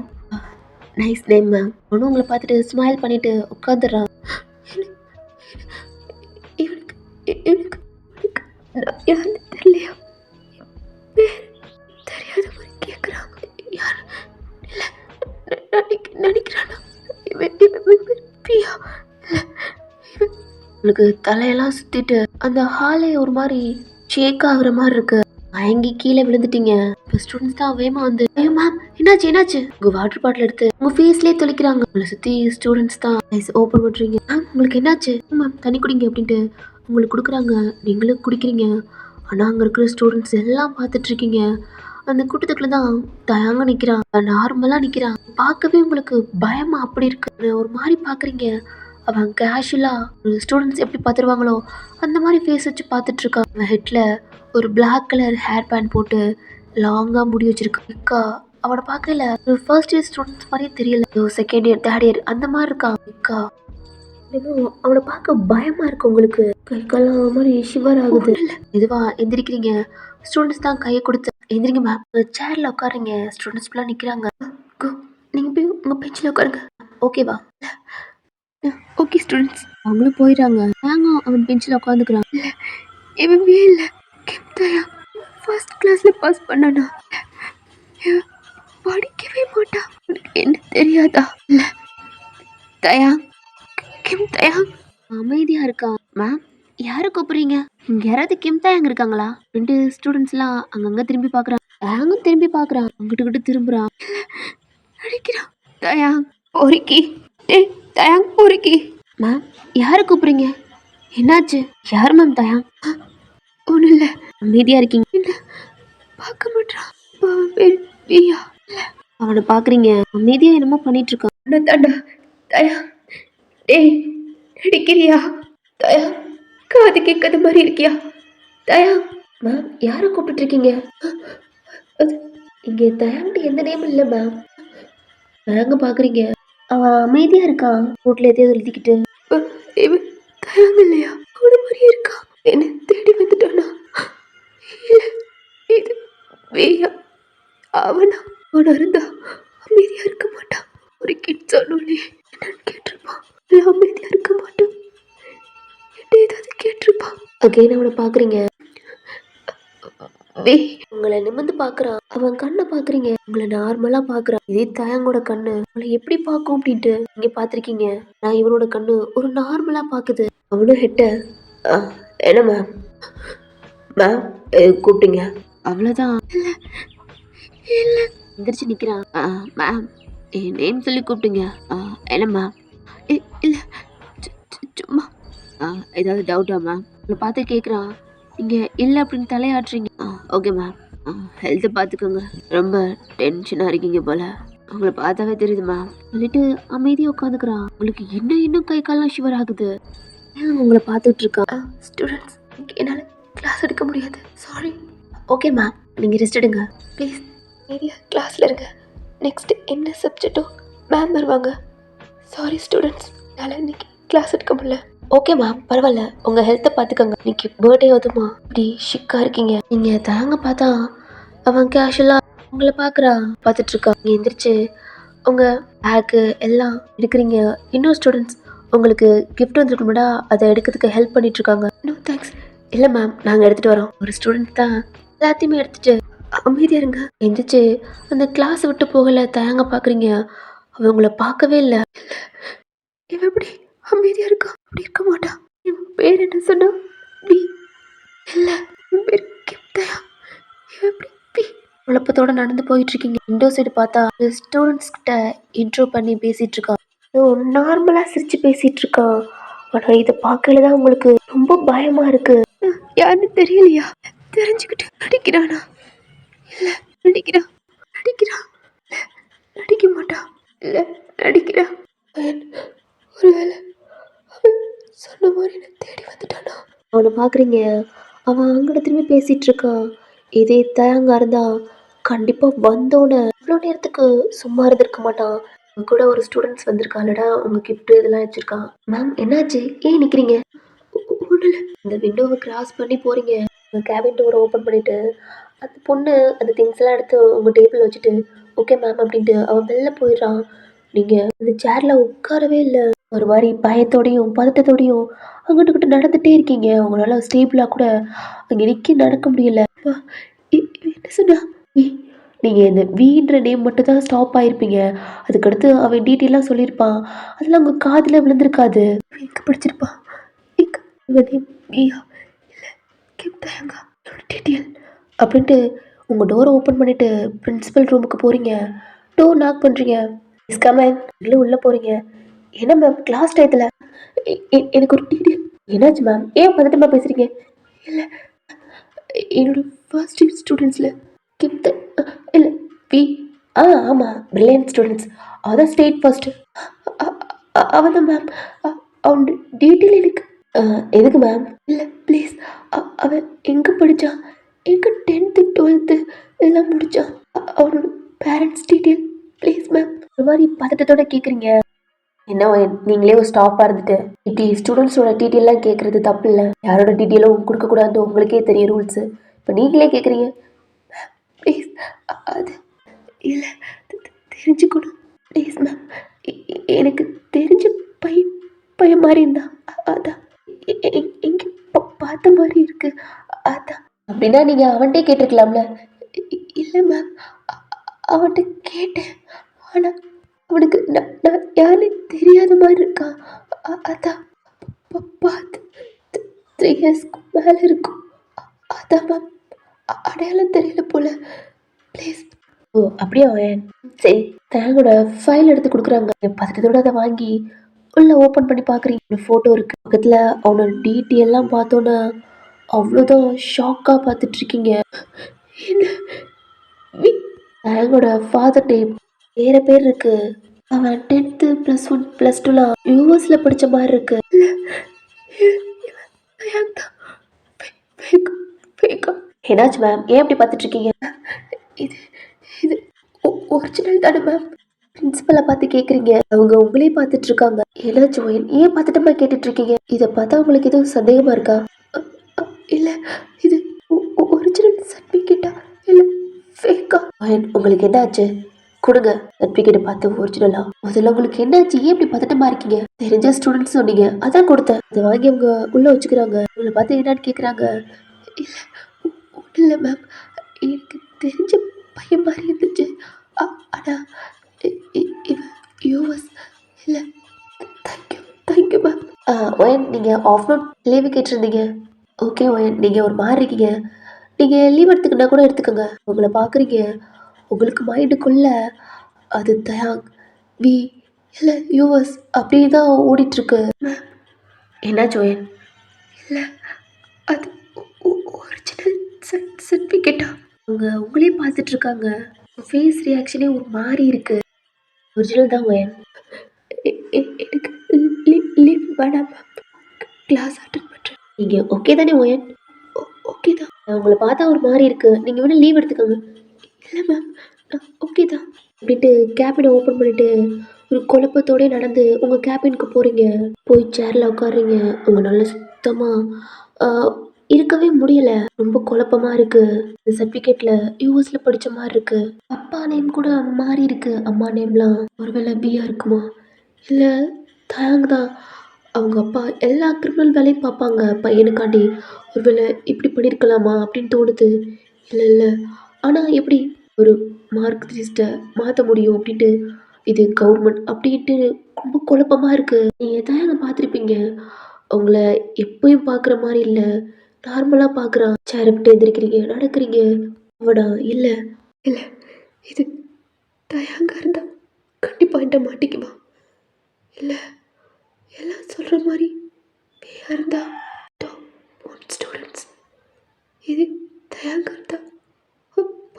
Speaker 1: Nice name ma'am. ஒன்றும் உங்களை பார்த்துட்டு ஸ்மைல் பண்ணிட்டு உட்காந்துடுறான். யாருன்னு தெரியலையா? தெரியாத மாதிரி கேட்குறாங்க. யார் இல்லை நினைக்கிறானா? உங்களுக்கு தலையெல்லாம் சுத்திட்டு அந்த ஹாலே ஒரு மாதிரி ஷேக் ஆகுற மாதிரி இருக்கு. மயங்கி கீழே விழுந்துட்டீங்க. இப்போ ஸ்டூடெண்ட்ஸ் தான் வேகமா வந்து ஐயோ மேம் என்னாச்சு உங்க வாட்டர் பாட்டில் எடுத்து உங்க ஃபேஸ்லேயே தொலைக்கிறாங்க. உங்களை சுத்தி ஸ்டூடெண்ட்ஸ் தான் ஐஸ் ஓப்பன் பண்றீங்க. மேம் உங்களுக்கு என்னாச்சு? மேம் தண்ணி குடிங்க அப்படின்ட்டு உங்களுக்கு கொடுக்குறாங்க. நீங்களும் குடிக்கிறீங்க. ஆனால் அங்கே இருக்கிற ஸ்டூடெண்ட்ஸ் எல்லாம் பார்த்துட்டு இருக்கீங்க. அந்த கூட்டத்துக்குள்ள தான் தயாங்க நிற்கிறான். நார்மலாக நிற்கிறான். பார்க்கவே உங்களுக்கு பயமா அப்படி இருக்கு. ஒரு மாதிரி பார்க்குறீங்க. அவன் கேஷுவலாக ஒரு ஸ்டூடெண்ட்ஸ் எப்படி பார்த்துருவாங்களோ அந்த மாதிரி ஃபேஸ் வச்சு பார்த்துட்டு இருக்கான். அவன் ஹெட்டில் ஒரு பிளாக் கலர் ஹேர் பேண்ட் போட்டு லாங்காக முடி வச்சிருக்கா. அவனை பார்க்கல ஒரு ஃபர்ஸ்ட் இயர் ஸ்டூடெண்ட்ஸ் மாதிரியே தெரியல. செகண்ட் இயர் தேர்ட் இயர் அந்த மாதிரி இருக்கான். அவனை பார்க்க பயமா இருக்கு. உங்களுக்கு கை காலம் மாதிரி ஷிவர் ஆகுது. இதுவா எந்திரிக்கிறீங்க. ஸ்டூடெண்ட்ஸ் தான் கையை கொடுத்து எந்திரிங்க மேம். சேர்ல உட்காருங்க. ஸ்டூடெண்ட்ஸ் ஃபுல்லாக நிற்கிறாங்க. நீங்க போய் உங்க பெஞ்சில் உட்காருங்க. ஓகேவா? ஓகே ஸ்டூடெண்ட்ஸ் அவங்களும் போயிடுறாங்க. அவன் பெஞ்சில் உட்காந்துக்கிறான். எதுவுமே இல்லை. ஃபர்ஸ்ட் கிளாஸ்ல பாஸ் பண்ணனா படிக்கவே மாட்டா. உனக்கு என்ன தெரியாதா? இல்ல தயாங், கிம் தயாங் அமைதியா இருக்கா. மேம் யாரை கூப்பிடுறீங்க? இங்க யாராவது கிம் தயாங் இருக்காங்களா? 2 ஸ்டூடெண்ட்ஸ்லாம் அங்கங்க திரும்பி பாக்குறான். தயாங்கும் திரும்பி பாக்குறான். அங்கிட்டு திரும்புறான். அடிக்கிறான். தயாங் பொறுக்கி. டேய் தயாங் பொறுக்கி. மேம் யாரை கூப்பிடுறீங்க? என்னாச்சு? யார் மேம் தயாங்? ஒன்றும் இல்லை. அமைதியா இருக்கீங்க. என்ன பார்க்க மாட்டான். அவனை பாக்குறீங்க. அமைதியா என்னமோ பண்ணிட்டு இருக்கான். தாண்டா தயா. டேய் நடிக்கிறியா? தயா காது கேட்காத மாதிரி இருக்கியா? தயா மேம் யாரை கூப்பிட்டு இருக்கீங்க? இங்க தயாங்கிட்ட எந்த நேம் இல்லை மேம். தயாங்க பாக்குறீங்க. அவன் அமைதியா இருக்கான். வீட்டுல எதையோ எழுதிக்கிட்டு. இவன் தயாங்க இல்லையா? அவன மாதிரியே இருக்கா. என்ன தேடி வந்துட்டானா? இல்ல இது வேயா? அவனா? அவனா இருந்தா அமைதியா இருக்க மாட்டான். ஒரு கிட் சொன்னோன்னே என்னன்னு கேட்டிருப்பான். அமைதியா இருக்க மாட்டான். என்ன ஏதாவது கேட்டிருப்பான். அகைன் அவனை பாக்குறீங்க. உங்களை நிமிர்ந்து பாக்குறான். அவன் கண்ணை பாக்குறீங்க. உங்களை நார்மலா பாக்குறான். இதே தயங்கோட கண்ணு உங்களை எப்படி பாக்கும் அப்படின்ட்டு நீங்க பாத்திருக்கீங்க. நான் இவனோட கண்ணு ஒரு நார்மலா பாக்குது. அவனும் ஹெட்ட என்ன மேம் மேம் கூப்பிட்டீங்க? அவ்வளவுதான். இல்ல எந்திரிச்சு நிக்கிறான். மேம் என் நேம் சொல்லி கூப்பிட்டீங்க. என்ன மேம்? இல்ல சும்மா ஏதாவது டவுட்டா மேம்? உங்களை பார்த்து கேட்குறான். நீங்கள் இல்லை அப்படின்னு தலையாட்டுறீங்க. Okay ma'am. ஹெல்த்தை பார்த்துக்கோங்க. ரொம்ப டென்ஷனாக இருக்கீங்க போல. உங்களை பார்த்தாவே தெரியுது மேம் சொல்லிட்டு அமைதியாக உட்காந்துக்கிறான். உங்களுக்கு இன்னும் கை கால்லாம் ஷிவர் ஆகுது. உங்களை பார்த்துட்டு இருக்கான். ஸ்டூடெண்ட்ஸ் என்னால் கிளாஸ் எடுக்க முடியாது. சாரி. ஓகே மேம் நீங்கள் ரெஸ்ட் எடுங்க ப்ளீஸ். மீடியா கிளாஸில் இருங்க. நெக்ஸ்ட் என்ன சப்ஜெக்டோ மேம் வருவாங்க. சாரி ஸ்டூடெண்ட்ஸ் என்னால் இன்னைக்கு கிளாஸ் எடுக்க முடியல. ஓகே மேம் பரவாயில்ல. உங்கள் ஹெல்த்தை பார்த்துக்கோங்க. இன்னைக்கு பர்த்டே ஆகுதுமா. இப்படி ஷிக்காக இருக்கீங்க. நீங்கள் தாங்க பார்த்தா அவன் கேஷுவலாக உங்களை பார்த்துட்டு இருக்கான். நீங்கள் எந்திரிச்சு உங்கள் பேக்கு எல்லாம் எடுக்கிறீங்க. இன்னும் ஸ்டூடெண்ட்ஸ் உங்களுக்கு கிஃப்ட் வந்துருக்கும்டா அதை எடுக்கிறதுக்கு ஹெல்ப் பண்ணிட்டு இருக்காங்க. No thanks. இல்லை மேம் நாங்கள் எடுத்துகிட்டு வரோம். ஒரு ஸ்டூடெண்ட் தான் எல்லாத்தையுமே எடுத்துட்டு அமைதியாக இருங்க. எந்திரிச்சு அந்த கிளாஸை விட்டு போகலை. தயாங்க பார்க்குறீங்க. அவன் உங்களை பார்க்கவே இல்லை. இவன் எப்படி அமைதியாக இருக்கா? அப்படி இருக்க மாட்டான். இவன் பேர் என்ன சொன்னா? பி இல்லை இவன் பேர் கிப்தயா. இவன் எப்படி பி குழப்பத்தோட நடந்து போயிட்டு இருக்கீங்க. விண்டோ சைடு பார்த்தா ஸ்டூடெண்ட்ஸ் கிட்ட இன்ட்ரோ பண்ணி பேசிட்டு இருக்கான். நார்மலா சிரிச்சு பேசிட்டு இருக்கான். ஆனா இதை பார்க்கல தான் உங்களுக்கு ரொம்ப பயமா இருக்கு. யாருன்னு தெரியலையா? தெரிஞ்சுக்கிட்டு நடிக்கிறானா? இல்ல நடிக்கிறான். நடிக்க மாட்டான். இல்ல நடிக்கிறான். ஒருவேளை அவன் சொன்ன மாதிரி என்ன தேடி வந்துட்டானா? அவனை பாக்குறீங்க. அவன் அங்கிட்ட திரும்பி பேசிட்டு இருக்கான். இதே தயங்கா இருந்தா கண்டிப்பா வந்தோன்னு இவ்வளோ நேரத்துக்கு சும்மா இருந்திருக்க மாட்டான். கூட ஒரு ஸ்டூடெண்ட்ஸ் வந்திருக்காளடா. உங்க கிஃப்ட் இதெல்லாம் வச்சிருக்கான். மேம் என்னாச்சு? ஏன் நிக்கிறீங்க? ஒண்ணுல இந்த விண்டோவை கிராஸ் பண்ணி போறீங்க. உங்க கேபின் டோரை ஓப்பன் பண்ணிட்டு அந்த பொண்ணு அந்த திங்ஸ் எல்லாம் எடுத்து உங்க டேபிள் வச்சுட்டு ஓகே மேம் அப்படின்ட்டு அவன் வெளில போயிடுறான். நீங்க அந்த சேர்ல உட்காரவே இல்லை. ஒரு மாதிரி பயத்தோடையும் பதட்டத்தோடையும் அங்கிட்டு நடந்துட்டே இருக்கீங்க. உங்களால ஸ்டேபிளா கூட அங்கே நடக்க முடியல. என்ன சொன்னா? நீங்க இந்த வீன்ற நேம் மட்டும் தான் ஸ்டாப் ஆயிருப்பீங்க. அதுக்கடுத்து அவன் டீட்டெயிலாம் சொல்லியிருப்பான். அதெல்லாம் உங்க காதுல விழுந்திருக்காது. எங்க படிச்சிருப்பான்? டீட்டெயில் அப்படின்ட்டு உங்கள் டோரை ஓப்பன் பண்ணிவிட்டு பிரின்சிபல் ரூமுக்கு போகிறீங்க. டோர் நாக் பண்ணுறீங்க. மிஸ் கமன் உள்ளே போகிறீங்க. என்ன மேம் கிளாஸ் டயத்தில் எனக்கு ஒரு டீட்டெயில். என்னாச்சு மேம்? ஏன் பதட்டமாக பேசுகிறீங்க? இல்லை என்னோட ஃபர்ஸ்ட் இயர் ஸ்டூடெண்ட்ஸில் கிப்த இல்லை வி ஆமாம் பிரில்லியன்ட் ஸ்டூடெண்ட்ஸ். அதான் ஸ்டேட் ஃபர்ஸ்ட்டு. அவன் தான் மேம். அவன் டீட்டெயில் எனக்கு எதுக்கு மேம்? இல்லை ப்ளீஸ். அவன் எங்கே படித்தான்? எங்கே 10th 12th எல்லாம் முடித்தான்? அவனோட பேரண்ட்ஸ் டீட்டெயில் ப்ளீஸ் மேம். ஒரு மாதிரி பதட்டத்தோட கேட்குறீங்க. என்ன நீங்களே ஒரு ஸ்டாப்பாக இருந்துட்டு இப்படி ஸ்டூடெண்ட்ஸோட டீட்டெயிலாம் கேட்குறது தப்பு இல்லை. யாரோட டீட்டெயிலும் கொடுக்கக்கூடாது உங்களுக்கே தெரியும் ரூல்ஸு. இப்போ நீங்களே கேட்குறீங்க. ப்ளீஸ் அது இல்லை தெரிஞ்சுக்கணும் ப்ளீஸ் மேம். எனக்கு தெரிஞ்ச பையன் மாதிரி இருந்தா அதான் எங்கே பார்த்த மாதிரி இருக்கு அதான். அப்படின்னா நீங்கள் அவன்கிட்டே கேட்டிருக்கலாம்ல. இல்லை மேம் அவன்கிட்ட கேட்டேன். ஆனால் அவனுக்கு நான் யாருன்னு தெரியாத மாதிரி இருக்கான். அதான் பார்த்து 3 இயர்ஸ்க்கு மேலே இருக்கும். அதான் மேம் அடையாளம் தெரியல போல. ப்ளீஸ். ஓ அப்படியே அவன் சரி தேங்கோட ஃபைல் எடுத்து கொடுக்குறாங்க. பதட்டத்தோட அதை வாங்கி உள்ள ஓப்பன் பண்ணி பார்க்குறீங்க. ஃபோட்டோ இருக்கு பக்கத்தில். அவனோட டீட்டெயிலாம் பார்த்தோன்னே அவ்வளோதான் ஷாக்காக பார்த்துட்டு இருக்கீங்க. என்ன தேங்கோட ஃபாதர் நேம் வேற பேர் இருக்கு. அவன் 10th +1 +2லாம் யூஎஸ்ல படிச்ச மாதிரி இருக்கு. என்னாச்சு மேம் ஏன் அப்படி பார்த்துட்டு இருக்கீங்க? இது இது ஒரிஜினல் தானே மேம்? பிரின்சிபலை பார்த்து கேட்குறீங்க. அவங்க உங்களையே பார்த்துட்டு இருக்காங்க. என்னாச்சு ஏன் பார்த்துட்டு போய் கேட்டுட்டு இருக்கீங்க? இதை பார்த்தா உங்களுக்கு எதுவும் சந்தேகமா இருக்கா? இல்லை இது ஒரிஜினல் சர்டிஃபிகேட்டா இல்லை ஃபேக்கா? உங்களுக்கு என்னாச்சு? கொடுங்க சர்டிஃபிகேட்டை பார்த்து ஒரிஜினலா. முதல்ல உங்களுக்கு என்னாச்சு? ஏன் இப்படி பதட்டமா இருக்கீங்க? தெரிஞ்ச ஸ்டூடெண்ட்ஸ் சொன்னீங்க அதான் கொடுத்தேன். அதை வாங்கி அவங்க உள்ள வச்சுக்கிறாங்க. உங்களை பார்த்து என்னன்னு கேட்குறாங்க. இல்லை ஒன்றும் இல்லை மேம், எனக்கு தெரிஞ்ச பையன் மாதிரி இருந்துச்சு. ஆனால் யூஎஸ் இல்லை. Thank you ma'am. ஒயன் நீங்கள் ஆஃப்டர்நூன் லீவு கேட்டிருந்தீங்க. ஓகே ஒயன் நீங்கள் ஒரு மாதிரி இருக்கீங்க. நீங்கள் லீவ் எடுத்துக்கிட்டா கூட எடுத்துக்கோங்க. உங்களை பார்க்குறீங்க உங்களுக்கு மைண்டுக்குள்ள அது தயாங் வி இல்லை யூஎஸ் அப்படி தான் ஓடிட்டுருக்கு. என்னாச்சு ஒயன்? இல்லை அது ஒரிஜினல் சர்டிஃபிகேட்டா? அவங்க உங்களே பார்த்துட்டு இருக்காங்க. ஃபேஸ் ரியாக்ஷனே ஒரு மாதிரி இருக்கு. ஒரிஜினல் தான் ஒயன். எனக்கு லீவ் வேணாம், கிளாஸ் அட்டன் பண்ணுறேன். நீங்கள் ஓகே தானே ஒயன்? ஓகே தான். உங்களை பார்த்தா ஒரு மாதிரி இருக்கு. நீங்கள் வேணால் லீவ் எடுத்துக்கோங்க. இல்லை மேம் ஓகே தான் அப்படின்ட்டு கேபினை ஓப்பன் பண்ணிட்டு ஒரு குழப்பத்தோடய நடந்து உங்கள் கேபினுக்கு போகிறீங்க. போய் சேரில் உட்காடுறீங்க. உங்கள் நல்ல சுத்தமாக இருக்கவே முடியலை. ரொம்ப குழப்பமாக இருக்குது. இந்த சர்டிஃபிகேட்டில் யூஎஸில் படித்த மாதிரி இருக்குது. அப்பா நேம் கூட மாறி இருக்குது. அம்மா நேம்லாம் ஒருவேளை பியா இருக்குமா? இல்லை தயாங் தான். அவங்க அப்பா எல்லா கிரிமினல் வேலையும் பார்ப்பாங்க பையனுக்காண்டி. ஒருவேளை இப்படி பண்ணியிருக்கலாமா அப்படின்னு தோணுது. இல்லை ஆனால் எப்படி ஒரு மார்க் லிஸ்ட்டை மாற்ற முடியும் அப்படின்ட்டு இது கவர்மெண்ட் அப்படின்ட்டு ரொம்ப குழப்பமாக இருக்குது. நீங்கள் தயாங்க பார்த்துருப்பீங்க. அவங்கள எப்பயும் பார்க்குற மாதிரி இல்லை, நார்மலாக பார்க்குறான். சேரை விட்டு எந்திரிக்கிறீங்க, நடக்கிறீங்க. அவடா இல்லை இது தயாங்க இருந்தா கண்டிப்பாக என்கிட்ட மாட்டிக்குமா? இல்லை எல்லாம் சொல்கிற மாதிரி பேயா இருந்தா ஸ்டூடெண்ட்ஸ் இது தயாங்க இருந்தா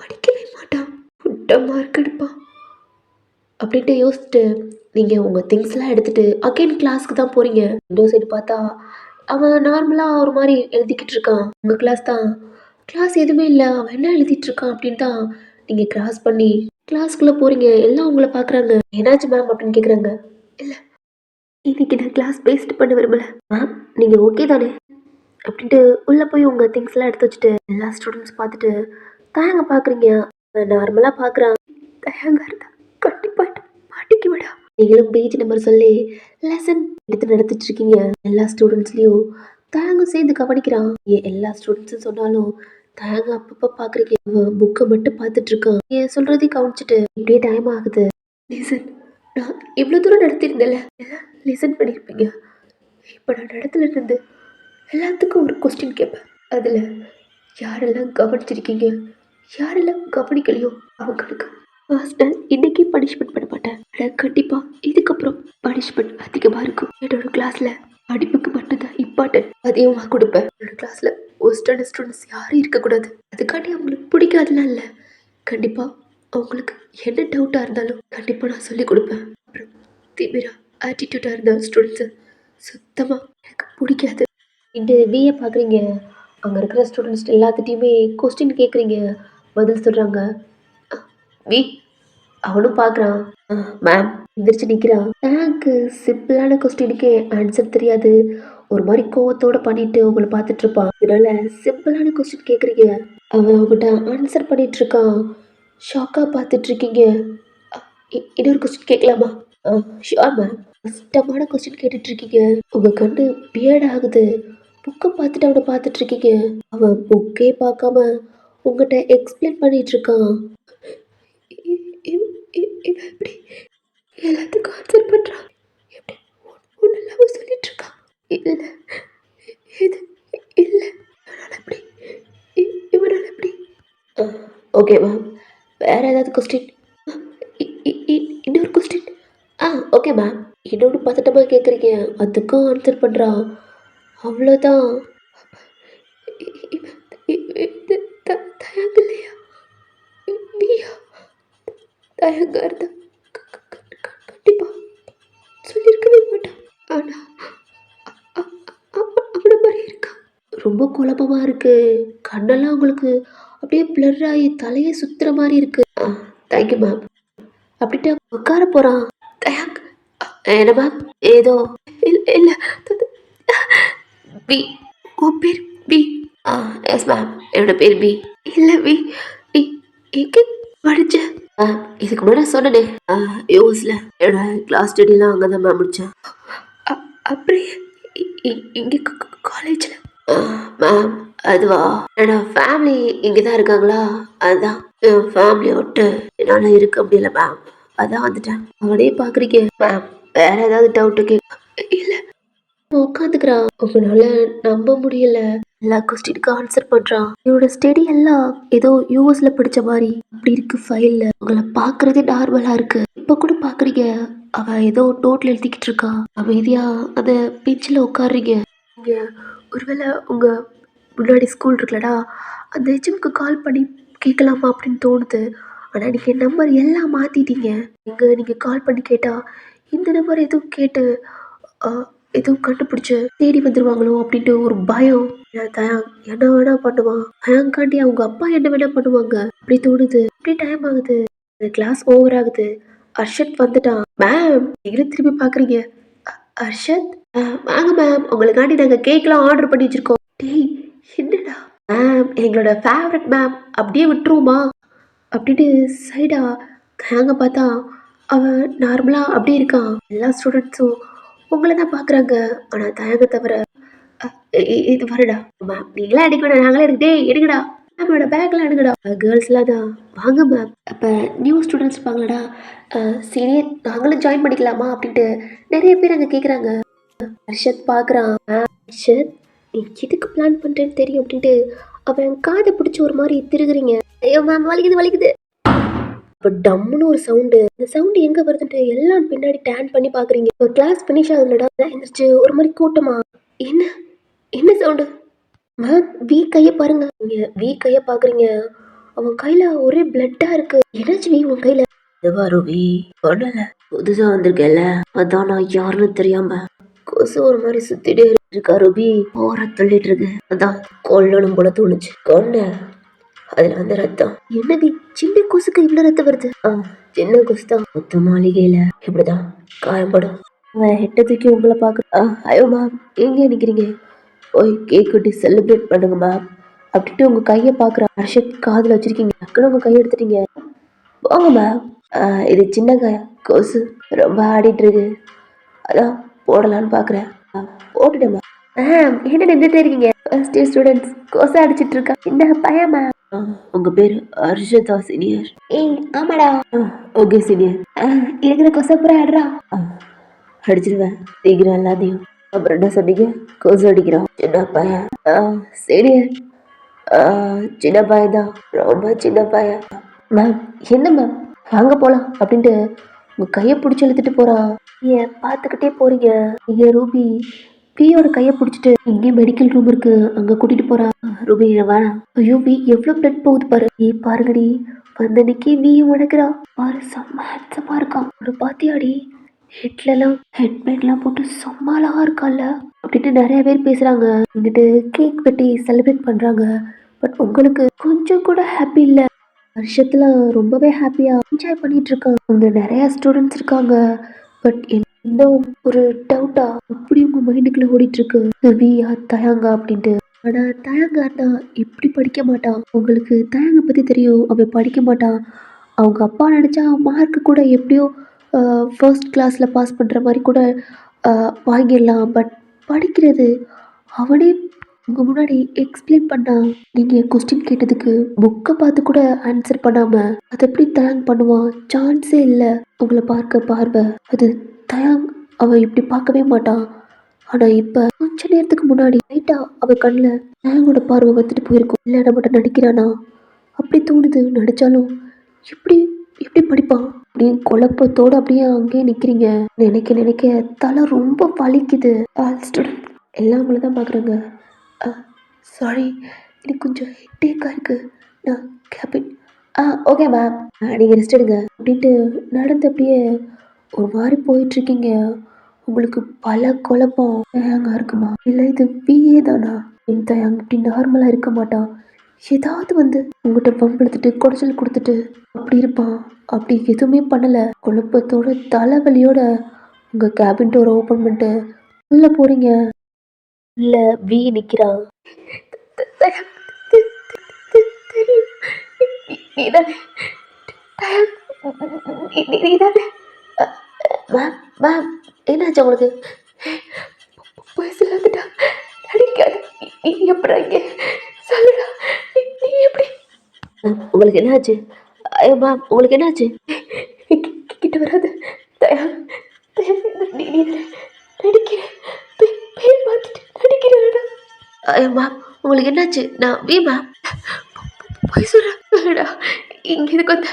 Speaker 1: படிக்கவே மாட்டான், ஃபுட்டை மார்க் எடுப்பான் அப்படின்ட்டு யோசிச்சுட்டு நீங்கள் உங்கள் திங்ஸ்லாம் எடுத்துகிட்டு அகைன் கிளாஸ்க்கு தான் போகிறீங்க. விண்டோ சைடு பார்த்தா அவன் நார்மலாக ஒரு மாதிரி எழுதிக்கிட்டு இருக்கான். உங்கள் கிளாஸ் தான். கிளாஸ் எதுவுமே இல்லை, அவன் என்ன எழுதிட்டு இருக்கான் அப்படின்னு தான் நீங்கள் கிராஸ் பண்ணி கிளாஸ்க்குள்ளே போகிறீங்க. எல்லாம் உங்களை பார்க்குறாங்க. என்னாச்சு மேம் அப்படின்னு கேட்குறாங்க. இல்லை இன்னைக்கு நான் கிளாஸ் வேஸ்ட் பண்ண விரும்பல மேம். நீங்கள் ஓகே தானே அப்படின்ட்டு உள்ளே போய் உங்கள் திங்ஸ்லாம் எடுத்து வச்சுட்டு எல்லா ஸ்டூடெண்ட்ஸ் பார்த்துட்டு தயாங்க பார்க்குறீங்க. நார்மலாக பார்க்குறான். தயாங்க இருந்தா கண்டிப்பாக மாட்டிக்க விடா. நீங்களும் பேஜ் நம்பர் சொல்லி லெசன் எடுத்து நடத்திட்டு இருக்கீங்க. எல்லா ஸ்டூடெண்ட்ஸ்லேயும் தயாங்க சேர்ந்து கவனிக்கிறான். எல்லா ஸ்டூடெண்ட்ஸும் சொன்னாலும் தயாங்க அப்பப்போ பார்க்குறீங்க. அவன் புக்கை மட்டும் பார்த்துட்டு இருக்கான். ஏன் சொல்கிறதையும் கவனிச்சுட்டு இப்படியே டைம் ஆகுது. லிசன் நான் இவ்வளோ தூரம் நடத்திருந்தேன்ல, எல்லாம் லிசன் பண்ணியிருப்பீங்க. இப்போ நான் இடத்துல இருந்து எல்லாத்துக்கும் ஒரு கொஸ்டின் கேட்பேன். அதில் யாரெல்லாம் கவனிச்சிருக்கீங்க, யாரெல்லாம் கவனிக்கலையோ அவங்களுக்கு ஃபர்ஸ்ட் நாள் இன்றைக்கி பனிஷ்மெண்ட் பண்ண மாட்டேன். ஆனால் கண்டிப்பாக இதுக்கப்புறம் பனிஷ்மெண்ட் அதிகமாக இருக்கும். என்னோட கிளாஸில் படிப்புக்கு மட்டும்தான் இம்பார்ட்டன்ட் அதிகமாக கொடுப்பேன். என்னோட கிளாஸில் ஒஸ்டான ஸ்டூடெண்ட்ஸ் யாரும் இருக்கக்கூடாது. அதுக்காண்டி அவங்களுக்கு பிடிக்காதுலாம் இல்லை. கண்டிப்பாக அவங்களுக்கு என்ன டவுட்டாக இருந்தாலும் கண்டிப்பாக நான் சொல்லிக் கொடுப்பேன். அப்புறம் திமிரா ஆட்டிடியூடாக இருந்த ஸ்டூடெண்ட்ஸு சுத்தமாக எனக்கு பிடிக்காது. இந்த பிஏ பார்க்குறீங்க. அங்கே இருக்கிற ஸ்டூடெண்ட்ஸ் எல்லாத்துட்டையுமே கொஸ்டின் கேட்குறீங்க, பதில் சொல்கிறாங்க. வி அவனும் பார்க்குறான். மேம் எந்திரிச்சு நிற்கிறான். எனக்கு சிம்பிளான கொஸ்டினுக்கே ஆன்சர் தெரியாது. ஒரு மாதிரி கோவத்தோடு பண்ணிட்டு உங்களை பார்த்துட்டு இருப்பான். அதனால சிம்பிளான கொஸ்டின் கேட்குறீங்க. அவன் அவங்ககிட்ட ஆன்சர் பண்ணிட்டு இருக்கான். ஷாக்காக பார்த்துட்டு இருக்கீங்க. இன்னொரு கொஸ்டின் கேட்கலாமா? Sure ma'am. கஷ்டமான கொஸ்டின் கேட்டுட்டு இருக்கீங்க. உங்கள் கண்ணு பியர்ட் ஆகுது. புக்கை பார்த்துட்டு அவனை பார்த்துட்டு இருக்கீங்க. அவன் புக்கே பார்க்காம உங்கள்கிட்ட எக்ஸ்பிளைன் பண்ணிட்டு இருக்கான். இவன் எப்படி எல்லாத்துக்கும் ஆன்சர் பண்ணுறான்? எப்படி ஒன்றும் சொல்லிட்டு இருக்கான்? இல்லை, இது இல்லை, இவனால் எப்படி இவனால் எப்படி? ஓகே மேம், வேறு ஏதாவது கொஸ்டின்? இன்னொரு கொஸ்டின். Okay ma'am. இன்னொன்று பதட்டமாக கேட்குறீங்க, அதுக்கும் ஆன்சர் பண்ணுறான், அவ்வளோதான். இது தயங்க இல்லையா? நீயா தயங்க இருந்தா கண்டிப்பா சொல்லியிருக்கவே மாட்டான். ஆனா அவனை மாதிரி இருக்கா. ரொம்ப குழப்பமா இருக்கு. கண்ணெல்லாம் உங்களுக்கு அப்படியே பிளர் ஆகி தலையை சுத்துற மாதிரி இருக்கு. Thank you ma'am. அப்படின்ட்டு உட்கார போறான். தயாக், என்ன மேம்? ஏதோ இல்ல பி. உன் பேர் பி? எஸ் மேம், என்னோட பேர் பி. இல்ல பி, நீ எங்க படிச்ச? இதுக்கு முன்னாடி சொன்னனே, யூஎஸ்ல என்னோட கிளாஸ் ஸ்டடிலாம் அங்கே தான் மேம் முடித்தேன். அப்படியே இங்கே காலேஜில்? மேம் அதுவா, என்னோட ஃபேமிலி இங்கே தான் இருக்காங்களா, அதுதான் என் ஃபேமிலியை விட்டு என்னால் இருக்க முடியல மேம், அதான் வந்துட்டேன். அவனே பார்க்குறீங்க மேம். வேற ஏதாவது டவுட்டு இல்லை, உட்காந்துக்கிறான். உங்களால நம்ப முடியல, எல்லா கொஸ்டினுக்கு ஆன்சர் பண்றான். இவனோட ஸ்டடி எல்லாம் ஏதோ யூஎஸ்ல படிச்ச மாதிரி அப்படி இருக்கு ஃபைல்ல. உங்களை பாக்குறதே நார்மலா இருக்கு. இப்ப கூட பாக்குறீங்க, அவன் ஏதோ நோட்ல எழுதிக்கிட்டு இருக்கான். அமைதியா அந்த பெஞ்சில் உட்காடுறீங்க. நீங்க ஒருவேளை உங்க முன்னாடி ஸ்கூல் இருக்குல்லடா, அந்த ஹெச்எம்க்கு கால் பண்ணி கேட்கலாமா அப்படின்னு தோணுது. ஆனா நீங்க நம்பர் எல்லாம் மாத்திட்டீங்க. நீங்க கால் பண்ணி கேட்டா இந்த நம்பர் எதுவும் கேட்டு எதுவும் கண்டுபிடிச்சு தேடி வந்துருவாங்களோ அப்படின்ட்டு ஒரு பயம். தயாங் என்ன வேணா பண்ணுவான், தயாங்காண்டி அவங்க அப்பா என்ன வேணா பண்ணுவாங்க அப்படி தோணுது. அப்படி டைம் ஆகுது, கிளாஸ் ஓவர் ஆகுது. அர்ஷத் வந்துட்டான். மேம் நீங்களும் திரும்பி பாக்குறீங்க. அர்ஷத், வாங்க மேம், உங்களுக்காண்டி நாங்க கேக்லாம் ஆர்டர் பண்ணி வச்சிருக்கோம். டேய் என்னடா மேம், எங்களோட ஃபேவரட் மேம், அப்படியே விட்டுருவோமா அப்படின்ட்டு சைடா தயாங்க பார்த்தா அவன் நார்மலா அப்படியே இருக்கான். எல்லா ஸ்டூடெண்ட்ஸும் உங்களை தான் பார்க்குறாங்க. ஆனால் தயங்க தவிர இது வரடா மேம், நீங்களே அடிக்க வேணாம், நாங்களே எடுக்கிட்டே எடுக்கடா மேமோட பேக்லாம் எடுக்கடா. கேர்ள்ஸ்லாம் தான் வாங்க மேம். அப்போ நியூ ஸ்டூடெண்ட்ஸ் இருப்பாங்களடா, சீனியர் நாங்களும் ஜாயின் பண்ணிக்கலாமா அப்படின்ட்டு நிறைய பேர் அங்கே கேட்குறாங்க. ஹர்ஷத் பார்க்குறான். ஹர்ஷத், நீ எதுக்கு பிளான் பண்ணுறேன்னு தெரியும் அப்படின்ட்டு அவன் காதை பிடிச்சி ஒரு மாதிரி திருகுறீங்க. ஐயோ மேம், வலிக்குது வலிக்குது. இப்போ டம்முன்னு ஒரு சவுண்டு. இந்த சவுண்டு எங்க வருதுன்ட்டு எல்லாம் பின்னாடி டேன் பண்ணி பாக்குறீங்க. இப்போ கிளாஸ் ஃபினிஷ் ஆகுதுலடா, எந்திரிச்சு ஒரு மாதிரி கூட்டமா. என்ன என்ன சவுண்டு மேம்? வீ கையை பாருங்க. நீங்க வீ கையை பாக்குறீங்க, அவன் கையில ஒரே பிளட்டா இருக்கு. என்னாச்சு வீ உன் கையில? இதுவா ரூபி, ஒண்ணுல புதுசா வந்திருக்கேன்ல, அதான் நான் யாருன்னு தெரியாம கொசு ஒரு மாதிரி சுத்திட்டே இருக்கா ரூபி, போற தள்ளிட்டு இருக்கு, அதான் கொல்லணும் போல தோணுச்சு, கொன்ன. அதுல வந்து ரத்தம். என்னது சின்ன கொசுக்கு இவ்வளவு ரத்தம் வருது? சின்ன கொசு தான், மொத்த மாளிகையில இப்படிதான் காயப்படும். அவன் ஹெட்ட தூக்கி உங்களை பாக்க. ஐயோ மேம், எங்க நிக்கிறீங்க, போய் கேக் வெட்டி செலிப்ரேட் பண்ணுங்க மேம் அப்படின்ட்டு உங்க கையை பாக்குறான். ஹர்ஷத் காதுல வச்சிருக்கீங்க, டக்குனு உங்க கையை எடுத்துட்டீங்க. போங்க மேம். இது சின்ன காய, கொசு ரொம்ப ஆடிட்டு இருக்கு, அதான் போடலான்னு பாக்குறேன். போட்டுட்டேன் மேம். என்ன நின்றுட்டே இருக்கீங்க? ஃபர்ஸ்ட் இயர் ஸ்டூடெண்ட்ஸ் கொசு அடிச்சிட்டு இருக்கா, என்ன பையன் மேம்? உங்க பேரு அர்ஷதா சீனியர்? ஆமாடா. ஓகே சீனியர், இருக்கிற கொசு பூரா ஆடுறா, அடிச்சிருவேன் சீக்கிரம் எல்லாத்தையும். அப்புறம் என்ன சொன்னீங்க? கொசு அடிக்கிறான் சின்ன பையன்? சீனியர், சின்ன பையன் தான், ரொம்ப சின்ன பையன். மேம் என்ன மேம், வாங்க போலாம் அப்படின்ட்டு உங்க கையை பிடிச்சி இழுத்துட்டு போறான். நீங்க பார்த்துக்கிட்டே போறீங்க. நீங்க ரூபி பியோட கையை பிடிச்சிட்டு இங்கே மெடிக்கல் ரூம் இருக்கு, அங்க கூட்டிட்டு போறா. ரூபி வேணாம். ஐயோ வி எவ்வளவு பிளட் போகுது பாரு. நீ பாருங்கடி, வந்தன்னைக்கு நீ உடைக்கிறா பாரு, செம்ம ஹேண்ட்ஸமா இருக்கான். ஒரு பாத்தியாடி, ஹெட்லாம் ஹெட்பேண்ட்லாம் போட்டு செம்ம அழகா இருக்கான்ல அப்படின்ட்டு நிறைய பேர் பேசுறாங்க. இங்கிட்டு கேக் வெட்டி செலிப்ரேட் பண்றாங்க. பட் உங்களுக்கு கொஞ்சம் கூட ஹாப்பி இல்ல. வருஷத்துல ரொம்பவே ஹாப்பியா என்ஜாய் பண்ணிட்டு இருக்காங்க. அங்க நிறைய ஸ்டூடெண்ட்ஸ் இருக்காங்க. பட் என்ன ஒரு டவுட்டா அப்படி உங்க மைண்டுக்குள்ள ஓடிட்டு இருக்கு, வியா தயாங்கா அப்படின்ட்டு. ஆனா தயாங்கா இப்படி படிக்க மாட்டான். உங்களுக்கு தயாங்க பத்தி தெரியும், அவன் படிக்க மாட்டான். அவங்க அப்பா நினைச்சா மார்க் கூட எப்படியோ ஃபர்ஸ்ட் கிளாஸ்ல பாஸ் பண்ற மாதிரி கூட வாங்கிடலாம். பட் படிக்கிறது அவனே உங்க முன்னாடி எக்ஸ்பிளைன் பண்ணா நீங்க கொஸ்டின் கேட்டதுக்கு புக்கை பார்த்து கூட ஆன்சர் பண்ணாம அது எப்படி தயாங் பண்ணுவான்? சான்ஸே இல்ல. உங்களை பார்க்க பார்வை அது தயாங் அவன் இப்படி பார்க்கவே மாட்டான். ஆனா இப்ப கொஞ்ச நேரத்துக்கு முன்னாடி லைட்டா அவ கண்ணுல தயாங்கோட பார்வை வந்துட்டு போயிருக்கும். இல்ல நம்மகிட்ட நடிக்கிறானா அப்படி தோணுது. நடிச்சாலும் எப்படி எப்படி படிப்பான் அப்படின்னு குழப்பத்தோட அப்படியே அங்கேயே நிக்கிறீங்க. நினைக்க நினைக்க தலை ரொம்ப வலிக்குது. ஆல் ஸ்டூடெண்ட் எல்லாம் உங்களை தான் பார்க்குறாங்க. சாரி, எனக்கு கொஞ்சம் ஹெட்டேக்காக இருக்கு. நான் கேபின் ஓகே மேம், நீங்கள் ரெஸ்ட் எடுங்க அப்படின்ட்டு நடந்து அப்படியே ஒரு மாதிரி போயிட்டுருக்கீங்க. உங்களுக்கு பல குழப்பம். தயாங்கா இருக்குமா இல்லை இது பிஏ தானா? என் தயாங் இப்படி நார்மலாக இருக்க மாட்டான். ஏதாவது வந்து உங்கள்கிட்ட பம்பெடுத்துட்டு குடைச்சல் கொடுத்துட்டு அப்படி இருப்பான். அப்படி எதுவுமே பண்ணலை. குழப்பத்தோட தலைவலியோட உங்கள் கேபின் டோரை ஓப்பன் பண்ணிட்டு உள்ளே போகிறீங்க. உள்ள வி நிற்கிறான். நீதானே மேம்? மேம் என்னாச்சு உங்களுக்கு? போய் சொல்லாதுடா, நடிக்காது. நீ எப்படா இங்கே சொல்லுடா, நீ எப்படி? உங்களுக்கு என்னாச்சு? ஐயோ மேம் உங்களுக்கு என்னாச்சு? கிட்ட வராது. தயா நீ நடிக்கிற பேர் பார்த்துட்டு நடிக்கிறடா. ஐயோ மேம் உங்களுக்கு என்னாச்சு? நான் வி மேம். போய் சொல்லுடா, இங்க இதுக்கு வந்த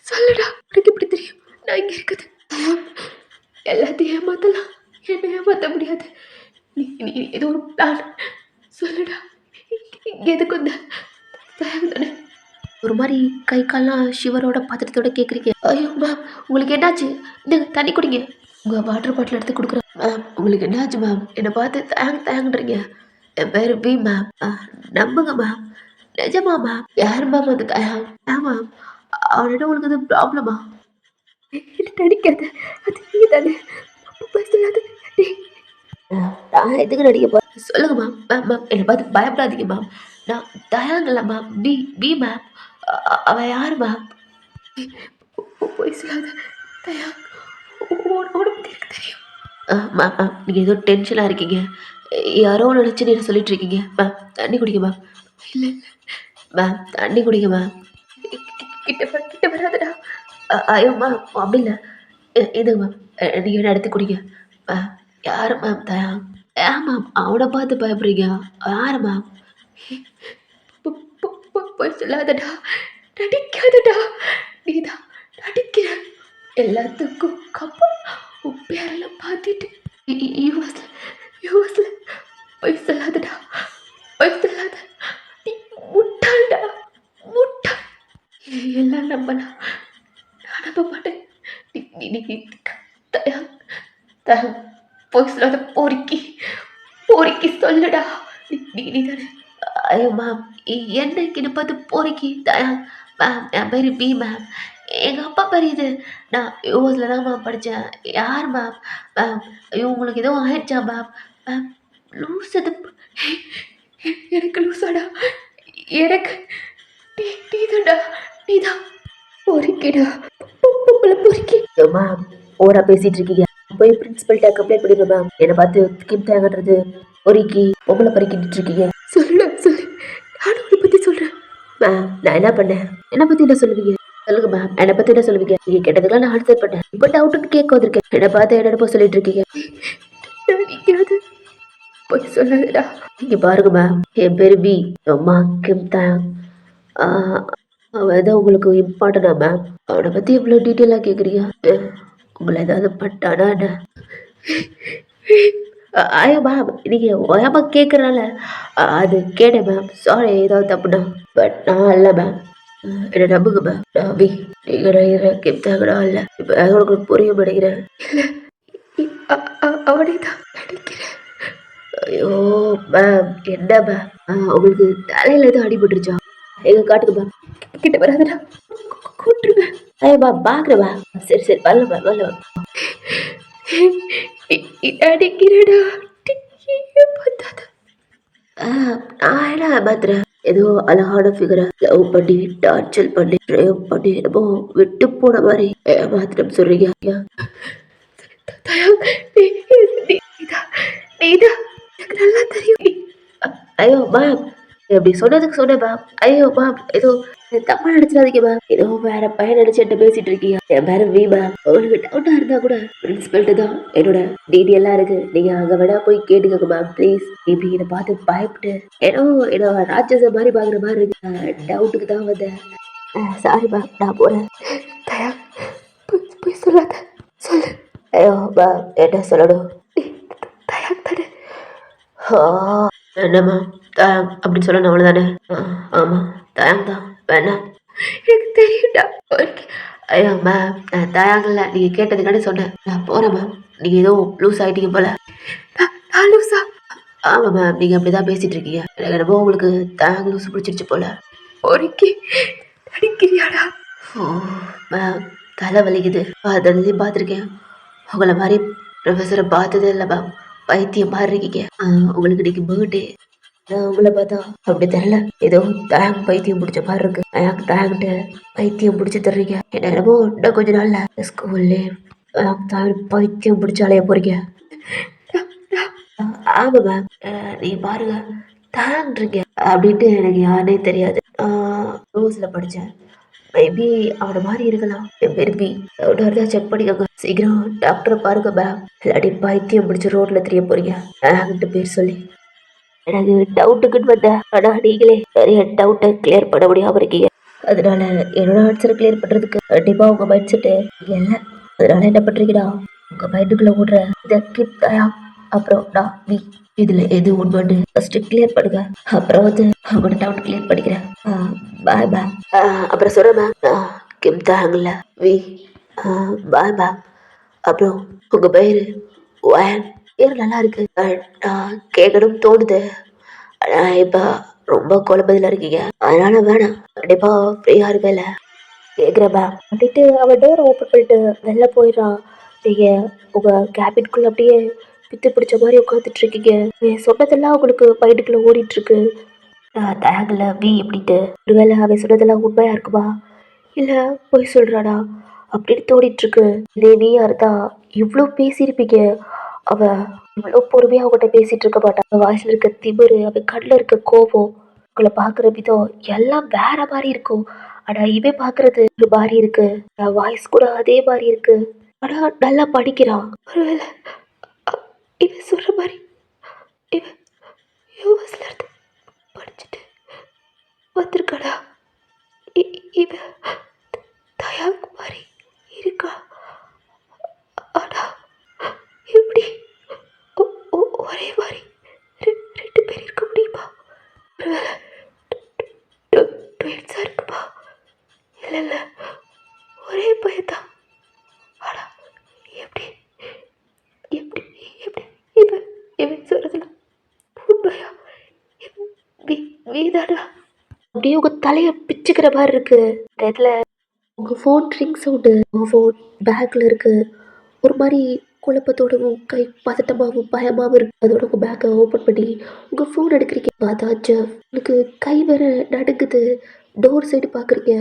Speaker 1: சொல்லுடா. உனக்கு எப்படி தெரியும் நான் இங்க இருக்குது? எல்லாத்தையும் ஏமாத்தலாம், என்ன ஏமாத்த முடியாது. நீ ஏதோ ஒரு பிளான் சொல்லுடா. இங்க எதுக்கு வந்த? தானே ஒரு மாதிரி கை கால்லாம் ஷிவரோட பதட்டத்தோட கேட்குறீங்க. ஐயோ மேம் உங்களுக்கு என்னாச்சு? இந்த தண்ணி குடிங்க. உங்கள் வாட்டர் பாட்டில் எடுத்து கொடுக்குறேன். மேம் உங்களுக்கு என்னாச்சு மேம்? என்னை பார்த்து தயங்குறீங்க. என் பேர் வி மேம். நம்புங்க மேம், நிஜமா மேம். யார் மேம் அது தயாங்? மேம் அவனிடம் உங்களுக்கு அது ப்ராப்ளமா? நடிக்காத, அது நீ தானே சொல்லாத. நான் எதுக்கு நடிக்க போகிறேன் சொல்லுங்க மேம். மேம் மேம் என்னை பார்த்து பயப்படாதீங்க மேம். நான் தயாங் இல்லை மேம், வி மேம். அவன் யார் மேம்? போய் சொல்லாத தயாங், உனக்கு எனக்கு தெரியும். மேம் மேம் நீங்கள் ஏதோ டென்ஷனாக இருக்கீங்க. யாரோ நினச்சி நீங்கள் சொல்லிட்டு இருக்கீங்க. மேம் தண்ணி குடிங்க மேம். இல்லை மேம் தண்ணி குடிங்க மேம். கிட்ட வராதடா. ஐயோ மேம் அப்படி இல்லை. இது மேம் நீங்கள் என்ன எடுத்து குடிங்க. மேம் யார் மேம் தயாங்? ஏன் மேம் அவனை பார்த்து பயப்படுறீங்க? யார் மேம்? போய் சொல்லாதடா, நடிக்காதடா. நீதான் நடிக்கிற. எல்லாத்துக்கும் அப்புறம் உன் பேரெல்லாம் பார்த்துட்டு யூஎஸ்ல போய் சொல்லாதடா, போய் சொல்லாத. நீ முட்டாள்டா, முட்டாள். எல்லாம் நம்பலாம், நான் நம்ப மாட்டேன். நீ தயாங் போய் சொல்லாத. போரிக்கி சொல்லுடா. நீ தானே? ஐயோ மேம் என்னைக்குன்னு பார்த்து போரிக்கி தயாங். மேம் என் பேர் பி மேம். எங்கள் அப்பா பேர் இது. நான் யூஎஸில் தான் மேம் படித்தேன். யார் மேம்? மேம் உங்களுக்கு எதுவும் ஆயிடுச்சா மேம்? மேம் லூஸ் அது எனக்கு லூஸாடா? எனக்கு நீ தான்டா, நீ தான் பொறுக்கிடா. பொறுக்கி மேம் ஓரா பேசிட்டு இருக்கீங்க. போய் பிரின்சிபல்கிட்ட கம்ப்ளைண்ட் பண்ணிடுங்க மேம். என்னை பார்த்து கிம் தேங்கன்றது பொறுக்கி பொம்பளை பறிக்கிட்டு இருக்கீங்க. சொல்லு நானும் உன்னை பற்றி சொல்கிறேன். மேம் நான் என்ன பண்ணேன்? என்னை பற்றி என்ன சொல்லுவீங்க? சொல்லுங்க மேம், என்னை பற்றி என்ன சொல்லுவீங்க? நீங்கள் கேட்டதுக்கெல்லாம் நான் ஆன்சர் பண்ணேன். இப்போ டவுட்டுன்னு கேட்க வந்திருக்கேன். என்னை பார்த்து என்னென்ன சொல்லிட்டு இருக்கீங்க? போய் சொல்லாதடா. இங்கே பாருங்க மேம், என் பேர் வி. அம்மா கிம் தேங். அவன் எதாவது உங்களுக்கு இம்பார்ட்டனா மேம்? அவனை பற்றி இவ்வளோ டீட்டெயிலாக கேட்குறீங்க? உங்களை ஏதாவது பட்டானா என்ன? ஐயோ மேம் நீங்கள் ஓயாம கேட்குறனால அது கேட்டேன் மேம். சாரி ஏதாவது தப்புண்ணா. பட் நான் இல்லை மேம், என்னை நம்புங்க மேம். நான் வி. நீங்கள் நினைக்கிறேன் கிம் தேங்கடா இல்லை. இப்போ உங்களுக்கு புரிய மாட்டேங்கிறேன். இல்லை அவனே தான் நினைக்கிறேன். ஐயோ மேம் என்ன மேம் உங்களுக்கு தலையில் எதுவும் அடிபட்டுருச்சா? எங்க காட்டுக்கு மேம். கிட்ட வராதடா, கூட்டுருவேன். ஐயோ மேம் பார்க்குறேன் மேம். சரி வரல மேம், வரல மேம். அடிக்கிறடா. பார்த்தாத நான் என்ன ஏமாத்துறேன்? ஏதோ அழகான ஃபிகரை லவ் பண்ணி டார்ச்சர் பண்ணி ட்ரைவ் பண்ணி என்னமோ விட்டு போன மாதிரி ஏமாத்திரம் சொல்றீங்க. நீதான் எனக்கு நல்லா தெரியும். ஐயோ மேம் இப்படி சொன்னதுக்கு சொன்னேன் மேம். ஐயோ மேம் ஏதோ தப்பா நினைச்சிடாதீங்க மேம். ஏதோ வேற பையன் நினைச்சு என்ன பேசிட்டு இருக்கீங்க. என் பேரு வி மேம். உங்களுக்கு டவுட்டா இருந்தா கூட பிரின்சிபல்ட்டு தான் என்னோட டிடி எல்லாம் இருக்கு. நீங்க அங்க வேணா போய் கேட்டுக்கோங்க மேம் ப்ளீஸ். இப்படி என்னை பார்த்து பயப்பட்டு ஏதோ ஏதோ ராட்சச மாதிரி பாக்குற மாதிரி இருக்கு. டவுட்டுக்கு தான் வந்தேன். சாரி மேம் நான் போறேன். தயா போய் சொல்லாத சொல்லு. ஐயோ மேம் என்ன சொல்லணும். தயா தானே. ஆ, என்னம்மா தயாங் அப்படின்னு சொல்லணும் அவ்வளோதானே. ஆமாம் தயாங் தான் வேணாம் எனக்கு தெரியும்டா. ஓகே ஐயோ மேம் நான் தயாங்கில்ல நீங்கள் கேட்டதுக்காண்டி சொன்னேன். நான் போகிறேன் மேம். நீங்கள் ஏதோ லூஸ் ஆகிட்டீங்க போல. நான் லூஸா? ஆமாம் மேம் நீங்கள் அப்படி தான் பேசிகிட்டு இருக்கீங்க. எனக்கு என்னமோ உங்களுக்கு தயாங் லூஸ் பிடிச்சிருச்சு போல. ஒருக்கி நடிக்கிறியாடா? ஓ மேம் தலை வலிக்குது. அதனையும் பார்த்துருக்கேன். உங்களை மாதிரி ப்ரொஃபஸரை பார்த்ததே இல்லை மேம். பைத்தியம் மாதிரி இருக்கீங்க. உங்களுக்கு இன்னைக்கு பர்த்டே. உங்களை பார்த்தா அப்படி தெரியல. ஏதோ தேங் பைத்தியம் பிடிச்ச மாதிரி இருக்கு. எனக்கு தேங்கிட்ட பைத்தியம் பிடிச்சி தர்றீங்க. என்ன என்னமோ இன்னும் கொஞ்ச நாள்ல ஸ்கூல்லே பைத்தியம் பிடிச்சி அலைய போறீங்க. ஆமா மேம் நீங்க பாருங்க தேங்ன்றீங்க அப்படின்ட்டு எனக்கு யாருனே தெரியாது. ரோஸ்ல படிச்சேன். மேபி அவனை மாதிரி இருக்கலாம். என் பேர் பி. டவுட்டாக இருந்தால் செக் பண்ணிக்கோங்க. சீக்கிரம் டாக்டரை பாருங்க மேம். இல்லாட்டி பைத்தியம் பிடிச்சி ரோட்ல தெரிய போறீங்க தேங்கிட்டு பேர் சொல்லி. எனக்கு டவுட்டுக்குன்னு வந்தேன். ஆனா நீங்களே நிறைய டவுட்டை கிளியர் பண்ண முடியாம இருக்கீங்க. அதனால என்னோட ஆன்சரை கிளியர் பண்றதுக்கு கண்டிப்பா உங்க மைண்ட் செட்டு இல்ல. அதனால என்ன பண்றீங்கன்னா உங்க மைண்டுக்குள்ள ஓடுற இதை கிப் தயா அப்புறம் நான் வி இதுல எது உண்மைன்னு ஃபர்ஸ்ட் கிளியர் பண்ணுங்க. அப்புறம் வந்து அவங்களோட டவுட் கிளியர் பண்ணிக்கிறேன். Bye ma'am. அப்புறம் சொல்றேன் மேம். கிம் தாங்கல்ல வி. Bye ma'am. அப்புறம் உங்க பேரு ஒயன் பேர் நல்லா இருக்கு. கேட்கணும் தோணுது. ஆனா இப்ப ரொம்ப குழப்பத்துல இருக்கீங்க. அதனால வேணாம். கண்டிப்பா ஃப்ரீயா இருக்கல கேக்குறப்ப அப்படின்ட்டு அவன் டோரை ஓப்பன் பண்ணிட்டு வெளில போயிடுறான். நீங்க உங்க கேபின்குள்ள அப்படியே பித்து பிடிச்ச மாதிரி உட்காந்துட்டு இருக்கீங்க. சொன்னதெல்லாம் உங்களுக்கு மைண்டுக்குள்ள ஓடிட்டு இருக்கு. தயாங்கல வி அப்படின்ட்டு ஒருவேளை அவன் சொன்னதெல்லாம் உண்மையா இருக்குமா இல்ல பொய் சொல்றானா அப்படின்னு தோடிட்டு இருக்கு. இதே நீயா இருந்தா இவ்வளோ பேசியிருப்பீங்க. அவ இவ்வளோ பொறுமையா அவங்ககிட்ட பேசிட்டு இருக்க மாட்டான். அவன் வாய்ஸ்ல இருக்க திமிரு, அவன் கண்ணில் இருக்க கோபம், உங்களை பாக்குற விதம் எல்லாம் வேற மாதிரி இருக்கும். ஆனா இவன் பாக்குறது ஒரு மாதிரி இருக்கு. வாய்ஸ் கூட அதே மாதிரி இருக்கு. ஆனா நல்லா படிக்கிறான். ஒருவேளை அ- இவன் சொல்ற மாதிரி இவன் யூஎஸ்ல இருந்து படிச்சுட்டு வந்திருக்காடா. இவன் தயாக் மாதிரி இருக்கா. ஆனா எப்படி ஒரே மாதிரி ரெண்டு பேர் இருக்க முடியுமா? ஒருவேளை ட்வின்ஸா இருக்குமா? இல்ல இல்ல ஒரே பையன்தான். ஆனா எப்படி எப்படி எப்படி இவன் இவன் சொல்றதுல உண்மையா வீதானா? அப்படியே உங்க தலைய பிச்சுக்கிற மாதிரி இருக்கு. இந்த இடத்துல உங்க ஃபோன் ரிங் சவுண்டு உங்க ஃபோன் பேக்ல இருக்கு. ஒரு மாதிரி குழப்பத்தோடவும் கை பதட்டமாகவும் பயமாகவும் இருக்கு. அதோட உங்க பேக்கை ஓப்பன் பண்ணி உங்க ஃபோன் எடுக்கிறீங்க. பார்த்தா ஜெஃப். உங்களுக்கு கை வேற நடுங்குது. டோர் சைடு பார்க்குறீங்க.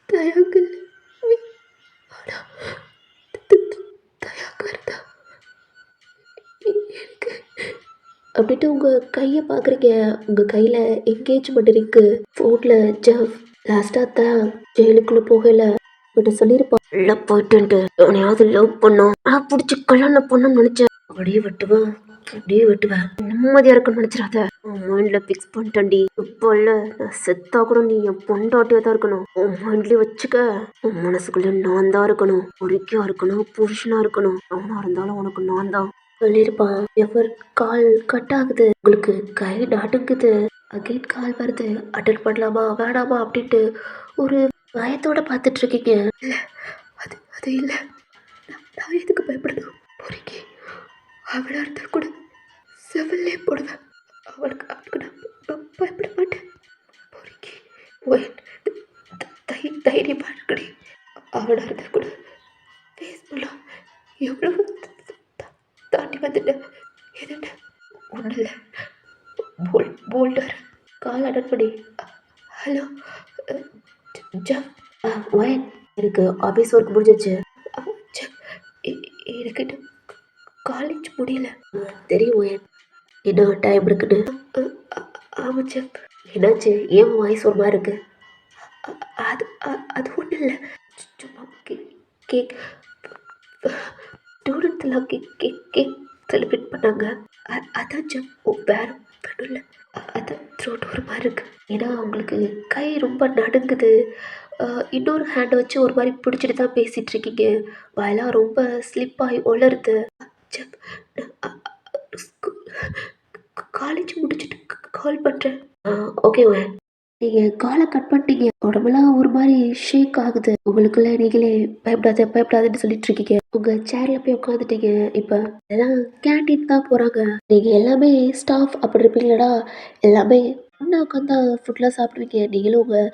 Speaker 1: தயாங்கல் ஆனா தயாங்க இருந்தா எனக்கு அப்படின்ட்டு உங்க கையை பார்க்குறீங்க. உங்க கையில என்கேஜ்மெண்ட் இருக்கு. ஃபோன்ல ஜெஃப் லாஸ்டா தான் ஜெயிலுக்குள்ள போகல பட் சொல்லியிருப்பான். உள்ள போயிட்டு எவனையாவது லவ் பண்ணோம் நான் பிடிச்சி கல்யாணம் பண்ணணும்னு நினைச்சேன். அப்படியே வெட்டுவேன் அப்படியே வெட்டுவேன். நிம்மதியா இருக்குன்னு நினைச்சிடாத. உன் மைண்ட்ல ஃபிக்ஸ் பண்ணிட்டேன்டி. இப்போ இல்ல நான் செத்தா கூட நீ என் பொண்டாட்டியா தான் இருக்கணும். உன் மைண்ட்லயே வச்சுக்க. உன் மனசுக்குள்ள நான் தான் இருக்கணும். பொறுக்கியா இருக்கணும் புருஷனா இருக்கணும். அவனா இருந்தாலும் உனக்கு நான் தான் சொல்லியிருப்பான். எவர் கால் கட் ஆகுது. உங்களுக்கு கை நடுங்குது. அகைன் கால் வருது. அட்டன் பண்ணலாமா வேணாமா அப்படின்ட்டு ஒரு பயத்தோட பார்த்துட்டு இருக்கீங்க. இல்ல அது அது இல்ல. நான் எதுக்கு பயப்படணும்? பொறுக்கி அவளா இருந்தா கூட செவல்லே போடுவேன். அவளுக்கு நான் பயப்பட மாட்டேன். பொறுக்கி தைரியமா இருக்கடி. அவளா இருந்தா கூட ஃபேஸ் பண்ணலாம். எவ்வளவு தாண்டி வந்துட்டேன். எதுன்னு ஒன்றும் இல்லை. போல்டர் கால் அட்டன் பண்ணி ஹலோ ஜப் ஒயன் எனக்கு ஆஃபீஸ் ஒர்க் முடிஞ்சிச்சு. எனக்கு காலேஜ் முடியல. தெரியும் ஒயன் இன்னும் டைம் இருக்குன்னு. ஆமாம் செஃப். என்னாச்சு? ஏன் வாய்ஸ் ஒரு மாதிரி இருக்கு? அது அது ஒன்றும் இல்லை. சும்மா கேக் கேக் ஸ்டூடெண்ட்ஸ் எல்லாம் கேக் கேக் கேக் செலிப்ரேட் பண்ணாங்க. அதான் செஃப். வேற ஒன்றும் இல்லை. அதான் த்ரோட் ஒரு மாதிரி இருக்கு. ஏன்னா அவங்களுக்கு கை ரொம்ப நடுங்குது. இன்னொரு ஹேண்டை வச்சு ஒரு மாதிரி பிடிச்சிட்டு தான் பேசிகிட்டு இருக்கீங்க. வாயெல்லாம் ரொம்ப ஸ்லிப் ஆகி உளருது. செஃப், காலேஜ் முடிச்சுட்டு கால் பண்ணுறேன். ஓகேங்க. நீங்கள் காலை கட் பண்ணிட்டீங்க. உடம்பெல்லாம் ஒரு மாதிரி ஷேக் ஆகுது. உங்களுக்குள்ள நீங்களே பயப்படாத பயப்படாதுன்னு சொல்லிட்டு இருக்கீங்க. உங்கள் சேரில் போய் உட்காந்துட்டீங்க. இப்போ எல்லாம் கேன்டீன் தான் போகிறாங்க. நீங்கள் எல்லாமே ஸ்டாஃப் அப்படி இருப்பீங்களடா. எல்லாமே ஒன்றா உட்காந்து ஃபுட்லாம் சாப்பிடுவீங்க. நீங்களும் உங்கள்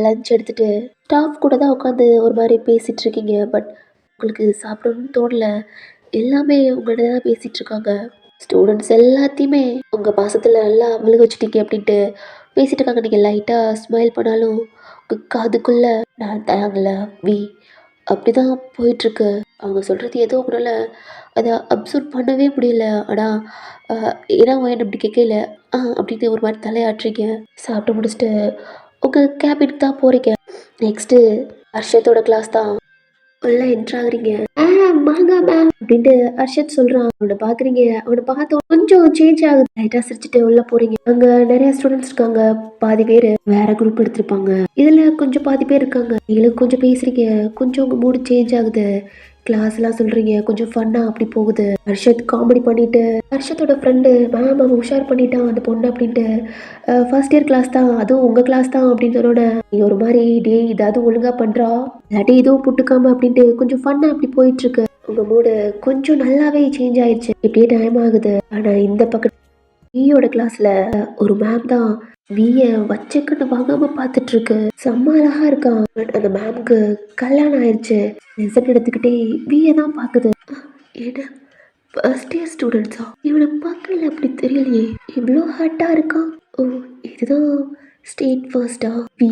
Speaker 1: லஞ்ச் எடுத்துகிட்டு ஸ்டாஃப் கூட தான் உட்காந்து ஒரு மாதிரி பேசிகிட்டு இருக்கீங்க. பட் உங்களுக்கு சாப்பிடணும்னு தோணல. எல்லாமே உங்கள்கிட்ட தான் பேசிகிட்டு இருக்காங்க. ஸ்டூடெண்ட்ஸ் எல்லாத்தையுமே உங்கள் பாசத்தில் நல்லா விழுக வச்சுட்டீங்க அப்படின்ட்டு பேசிகிட்டு இருக்காங்க. நீங்கள் லைட்டாக ஸ்மைல் பண்ணாலும் உங்கள் காதுக்குள்ளே நான் தாங்கல வி அப்படி தான் போயிட்டுருக்கு. அவங்க சொல்கிறது எதுவும் உங்களால் அதை அப்சர்வ் பண்ணவே முடியல. ஆனால் ஏன்னா என்ன இப்படி கேட்கல அப்படின்னு ஒரு மாதிரி தலையாட்டுறீங்க. சாப்பிட்டு முடிச்சுட்டு உங்கள் கேபினுக்கு தான் போகிறீங்க. நெக்ஸ்ட்டு ஹர்ஷத்தோட கிளாஸ் தான். உள்ள என்ட்ரு ஆகுறீங்க. வாங்க மேம் அப்படின்ட்டு அர்ஷத் சொல்றான். அவனை பாக்குறீங்க. அவனை பார்த்து கொஞ்சம் சேஞ்ச் ஆகுது. லைட்டா சிரிச்சுட்டு உள்ள போறீங்க. அங்க நிறைய ஸ்டூடெண்ட்ஸ் இருக்காங்க. பாதி பேர் வேற குரூப் எடுத்திருப்பாங்க. இதுல கொஞ்சம் பாதி பேர் இருக்காங்க. நீங்களும் கொஞ்சம் பேசுறீங்க. கொஞ்சம் உங்க மூடு சேஞ்ச் ஆகுது. கிளாஸ் எல்லாம் சொல்றீங்க. கொஞ்சம் ஃபன்னா அப்படி போகுது. ஹர்ஷத் காமெடி பண்ணிட்டு ஹர்ஷத்தோட ஃப்ரெண்டு மேம் அவன் உஷார் பண்ணிட்டான் அந்த பொண்ணு அப்படின்ட்டு ஃபர்ஸ்ட் இயர் கிளாஸ் தான், அதுவும் உங்க கிளாஸ் தான் அப்படின்னு சொன்னோட நீ ஒரு மாதிரி டே இதாவது ஒழுங்கா பண்றா இல்லாட்டி இதுவும் புட்டுக்காம அப்படின்ட்டு கொஞ்சம் ஃபன்னா அப்படி போயிட்டு இருக்கு. உங்க மூடு கொஞ்சம் நல்லாவே சேஞ்ச் ஆயிடுச்சு. இப்படியே டைம் ஆகுது. ஆனா இந்த பக்கம் வியோட கிளாஸ்ல ஒரு மேம் தான் விய வச்சக்கன்னு வாங்காம பாத்துட்டு இருக்கு. செம்ம அழகா இருக்கான். பட் அந்த மேம்க்கு கல்யாணம் ஆயிடுச்சு. ரிசல்ட் எடுத்துக்கிட்டே விய தான் பாக்குது. ஏன்னா ஃபர்ஸ்ட் இயர் ஸ்டூடெண்ட்ஸா இவனை பார்க்கல அப்படி தெரியலையே. இவ்வளோ ஹார்ட்டா இருக்கான். ஓ இதுதான் ஸ்டேட் ஃபர்ஸ்டா வி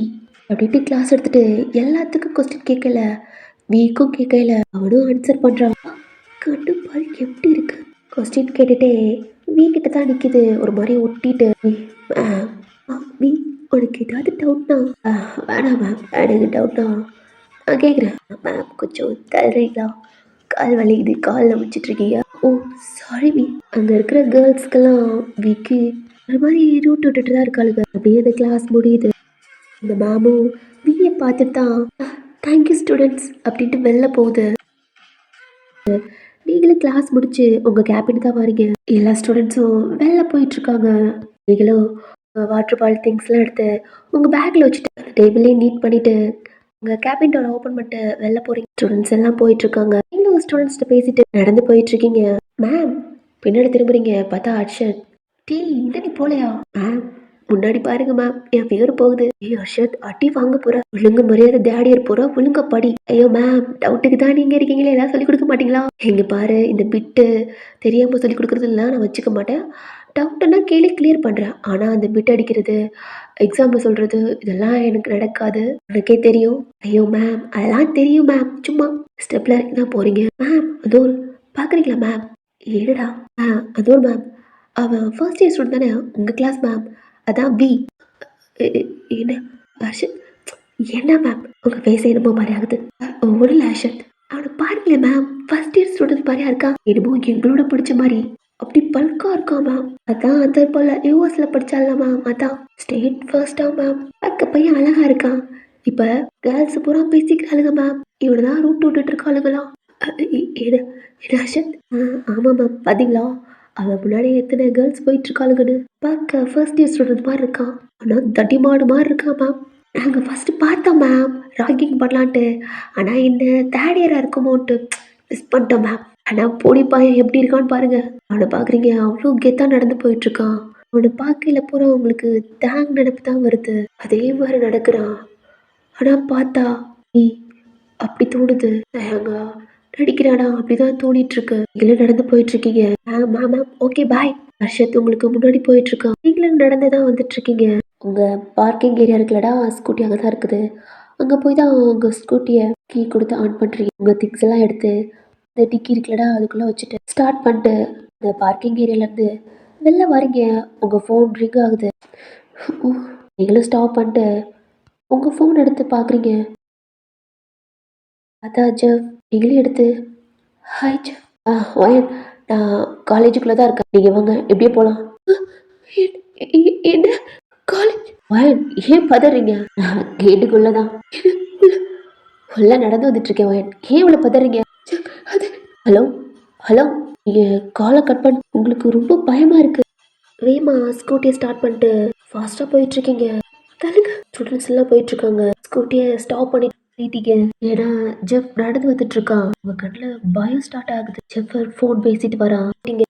Speaker 1: அப்படின்ட்டு கிளாஸ் எடுத்துட்டு எல்லாத்துக்கும் கொஸ்டின் கேட்கல. வீக்கும் கேட்கல. அவனும் ஆன்சர் பண்றான். கண்டு பாரு எப்படி இருக்கு. கொஸ்டின் கேட்டுட்டே வீ கிட்ட தான் நிக்குது. ஒரு மாதிரி ஒட்டிட்டு வீ உனக்கு ஏதாவது டவுட்னா வேணாம் மேம் எனக்கு டவுட்னா நான் கேட்குறேன் மேம் கொஞ்சம் தர்றீங்களா கால் வலிக்குது காலில் வச்சுட்டு இருக்கீங்க. ஓ சாரி வீ. அங்கே இருக்கிற கேர்ள்ஸ்க்கெல்லாம் வீக்கு ஒரு மாதிரி ரூட் விட்டுட்டு தான் இருக்காளுங்க. அப்படியே அந்த கிளாஸ் முடியுது. இந்த மேமும் வீயை பார்த்துட்டு தான் தேங்க்யூ ஸ்டூடெண்ட்ஸ் அப்படின்ட்டு வெளில போகுது. நீங்களும் கிளாஸ் முடிச்சு உங்கள் கேபின் தான் வரீங்க. எல்லா ஸ்டூடெண்ட்ஸும் வெளில போயிட்டுருக்காங்க. நீங்களும் வாட்டர் பால் திங்ஸ்லாம் எடுத்து உங்கள் பேக்கில் வச்சுட்டு அந்த டேபிளே நீட் பண்ணிவிட்டு உங்கள் கேபின் டோரை ஓப்பன் பண்ணிட்டு வெளில போகிறீங்க. ஸ்டூடெண்ட்ஸ் எல்லாம் போயிட்டுருக்காங்க. நீங்களும் ஸ்டூடெண்ட்ஸ்கிட்ட பேசிட்டு நடந்து போயிட்டுருக்கீங்க. மேம் பின்னாடி திரும்புறீங்க. பார்த்தா அர்ஷத். டீ இந்த நீ போலையா மேம் முன்னாடி பாருங்க மேம் என் பேர் போகுது. ஏய் அர்ஷத் அடி வாங்க போற. ஒழுங்கு மரியாதை தேடியர் போற ஒழுங்க படி. ஐயோ மேம் டவுட்டுக்கு தான் நீங்க இருக்கீங்களே ஏதாவது சொல்லி கொடுக்க மாட்டீங்களா? எங்க பாரு இந்த பிட்டு தெரியாம சொல்லி கொடுக்கறதுலாம் நான் வச்சுக்க மாட்டேன். டவுட்னா கேள்வி கிளியர் பண்றேன். ஆனா அந்த பிட் அடிக்கிறது எக்ஸாம்பிள் சொல்றது இதெல்லாம் எனக்கு நடக்காது. எனக்கே தெரியும். ஐயோ மேம் அதெல்லாம் தெரியும் மேம். சும்மா ஸ்டெப்ல தான் போறீங்க. மேம் அதோ பாக்குறீங்களா மேம்? ஏடா அதோ மேம் அவன் ஃபர்ஸ்ட் இயர் ஸ்டூடெண்ட் தானே உங்கள் கிளாஸ் மேம். அதான் வி. என்ன ஹர்ஷத் என்ன மேம் உங்கள் ஃபேஸ் என்னமோ மாதிரி ஆகுது. ஒன்றும் இல்லை ஹர்ஷத் அவனை பாருங்களேன் மேம் ஃபர்ஸ்ட் இயர் ஸ்டூடெண்ட் மாதிரியா இருக்கான். என்னமோ எங்களோட படித்த மாதிரி அப்படி பல்கா இருக்கான் மேம். அதான் அந்த போல் யூஎஸ்ல படித்தால மேம் அதான் ஸ்டேட் ஃபர்ஸ்டா மேம். பார்க்க பையன் அழகா இருக்கான். இப்போ கேர்ள்ஸ் பூரா பேசிக்கிறாளுங்க மேம். இவனை தான் ரூட் விட்டுட்டு இருக்காளுங்களாம். என்ன ஹர்ஷத் ஆமாம் மேம் பார்த்தீங்களா அவன் முன்னாடி எத்தனை கேர்ள்ஸ் போயிட்டு இருக்காளுங்கன்னு. பார்க்க ஃபர்ஸ்ட் இயர் ஸ்டூடெண்ட் மாதிரி இருக்கான். ஆனால் தடிமாடு மாதிரி இருக்கான் மேம். நாங்கள் ஃபர்ஸ்ட் பார்த்தோம் மேம் ராகிங் பண்ணலான்ட்டு. ஆனால் என்ன தேர்ட் இயராக இருக்குமோன்ட்டு மிஸ் பண்ணிட்டோம் மேம். ஆனால் போடி பையன் எப்படி இருக்கான்னு பாருங்க. அவனை பார்க்குறீங்க அவ்வளோ கெத்தாக நடந்து போயிட்டு இருக்கான். அவனை பார்க்கல பூரா உங்களுக்கு தேங் நினைப்பு தான் வருது. அதே மாதிரி நடக்கிறான். ஆனால் பார்த்தா நீ அப்படி தோணுது. தேங்கா நடிக்கிறானா அப்படிதான் தோணிட்டு இருக்கு. நீங்களும் நடந்து போயிட்டு இருக்கீங்க. Ma'am okay bye. ஹர்ஷத் உங்களுக்கு முன்னாடி போயிட்டு இருக்கான். நீங்களும் நடந்துதான் வந்துட்டு இருக்கீங்க. உங்க பார்க்கிங் ஏரியா இருக்குல்லடா ஸ்கூட்டி அங்கே தான் இருக்குது. அங்கே போய் தான் உங்க ஸ்கூட்டியை கீ கொடுத்து ஆன் பண்ணுறீங்க. உங்கள் திங்ஸ் எல்லாம் எடுத்து இந்த டிக்கி இருக்குல்லடா அதுக்குள்ளே வச்சுட்டு ஸ்டார்ட் பண்ணிட்டு இந்த பார்க்கிங் ஏரியாலேருந்து வெளில வரீங்க, உங்கள் ஃபோன் ரிங் ஆகுது. ஓ, நீங்களும் ஸ்டாப் பண்ணிட்டு உங்கள் ஃபோன் எடுத்து பார்க்குறீங்க. அதான் ஜெஃப், நீங்களே எடுத்து ஹாய் ஜெஃப். வயன், நான் காலேஜுக்குள்ளே தான் இருக்கேன், நீங்கள் வாங்க எப்படியே போகலாம். என்ன காலேஜ்? வயன், ஏன் பதறீங்க? நான் கேட்டுக்குள்ளே தான் உள்ள நடந்து வந்துட்டு இருக்கேன். வயன், ஏன் இவ்வளோ பதறீங்க? அது ஹலோ ஹலோ, நீங்கள் காலை கட் பண்ணி உங்களுக்கு ரொம்ப பயமாக இருக்கு. வேமா ஸ்கூட்டியை ஸ்டார்ட் பண்ணிட்டு ஃபாஸ்ட்டாக போயிட்டுருக்கீங்க. தலுங்க ஸ்டூடெண்ட்ஸ் எல்லாம் போயிட்டுருக்காங்க. ஸ்கூட்டியை ஸ்டாப் பண்ணிட்டீங்க. ஏன்னா ஜெஃப் நடந்து வந்துட்டு இருக்கான். உங்க கண்ணில் பயம் ஸ்டார்ட் ஆகுது. ஜெஃபர் ஃபோன் பேசிட்டு வரான். நீங்க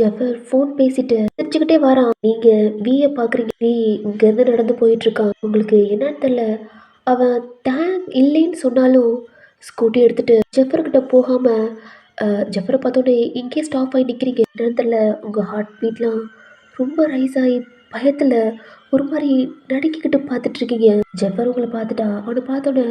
Speaker 1: ஜெஃபர் ஃபோன் பேசிட்டு சிரிச்சுக்கிட்டே வரான். நீங்க வீய பாக்குறீங்க. வீ இங்க இருந்து நடந்து போயிட்டு இருக்கான். உங்களுக்கு என்னன்னு தெரியல, அவன் டேங்க் இல்லைன்னு சொன்னாலும் ஸ்கூட்டி எடுத்துட்டு ஜெஃபர்கிட்ட போகாம ஜெஃபரை பார்த்தோன்னே இங்கே ஸ்டாப் ஆகி நிற்கிறீங்க. என்னன்னு தெரியல, உங்கள் ஹார்ட் பீட்லாம் ரொம்ப ரைஸ் ஆகி பயத்தில் ஒரு மாதிரி நடுக்கிக்கிட்டு பார்த்துட்டு இருக்கீங்க. ஜெஃபர் உங்களை பார்த்துட்டா அவனை பார்த்தோன்னே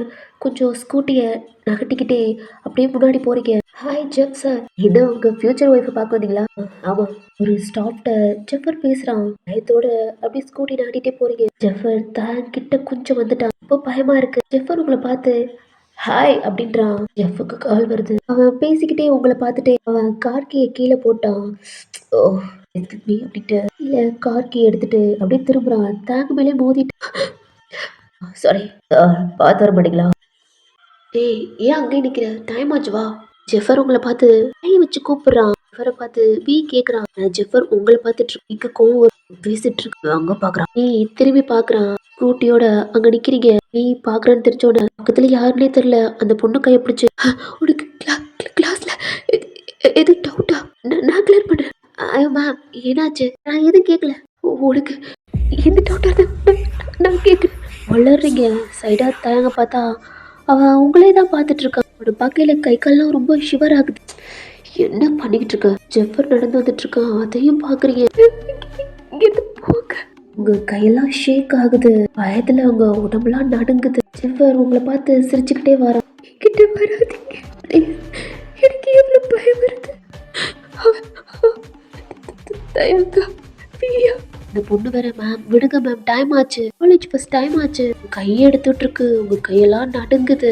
Speaker 1: கொஞ்சம் ஸ்கூட்டியை நகட்டிக்கிட்டே அப்படியே முன்னாடி போறீங்க. ஹாய் ஜெஃப் சார், என்ன உங்கள் ஃபியூச்சர் ஒய்ஃபை பார்க்க வந்தீங்களா? ஆமாம். ஒரு ஸ்டாப்ட ஜெஃபர் பேசுகிறான். பயத்தோட அப்படியே ஸ்கூட்டி நாட்டிகிட்டே போறீங்க. ஜெஃபர் தான் கிட்ட கொஞ்சம் வந்துட்டான். ரொம்ப பயமா இருக்கு. ஜெஃபர் உங்களை பார்த்து ஹாய் அப்படின்றான். ஜெஃபுக்கு கால் வருது. அவன் பேசிக்கிட்டே உங்களை பார்த்துட்டே அவன் கார் கீயை கீழே போட்டான். ஓ, excuse me அப்படின்ட்டு இல்லை கார் கீ எடுத்துட்டு அப்படியே திரும்புறான். டேங்க் மேலே மோதிட்டு சாரி பார்த்து வர மாட்டீங்களா? ஏய், ஏன் அங்கேயே நிற்கிற? டைம் ஆச்சு வா. ஜெஃபர் உங்களை பார்த்து கை வச்சு கூப்பிடுறான். ஜெஃபரை பார்த்து பி கேட்குறான். ஜெஃபர் உங்களை பார்த்துட்டு இருக்கு. கோவம் பேசிட்டு இருக்கு. அங்க பாக்குறான். நீ திரும்பி பாக்குறான். ஸ்கூட்டியோட அங்க நிக்கிறீங்க. நீ பாக்குறன்னு தெரிஞ்சோட பக்கத்துல யாருன்னே தெரியல அந்த பொண்ணு கையை பிடிச்சு உனக்கு கிளாஸ்ல எது டவுட்டா? நான் கிளியர் பண்றேன். ஐயோ மேம், என்னாச்சு? நான் எதுவும் கேட்கல. உனக்கு எந்த டவுட்டா நான் கேட்குறேன். வளர்றீங்க. சைடா தயங்க பார்த்தா அவன் உங்களே தான் பார்த்துட்டு இருக்கான். அவனோட பார்க்கையில கை கால்லாம் ரொம்ப ஷிவர் ஆகுது. என்ன பண்ணிக்கிட்டு இருக்க? ஜெஃபர் நடந்து வந்துட்டு இருக்கான். அதையும் பாக்குறீங்க. போங்க. உங்க கையெல்லாம் ஷேக் ஆகுது. பயத்துல உங்க உடம்புலாம் நடுங்குது. ஜெஃபர் உங்களை பார்த்து சிரிச்சுக்கிட்டே வரான். கிட்ட வராதீங்க. எனக்கு எவ்வளவு பயம் வருது. தயங்கா பிரியா. இந்த பொண்ணு வேற மேம் விடுங்க மேம், டைம் ஆச்சு. காலேஜ் ஃபர்ஸ்ட் டைம் ஆச்சு. கையை எடுத்துட்டு இருக்கு. உங்க கையெல்லாம் நடுங்குது.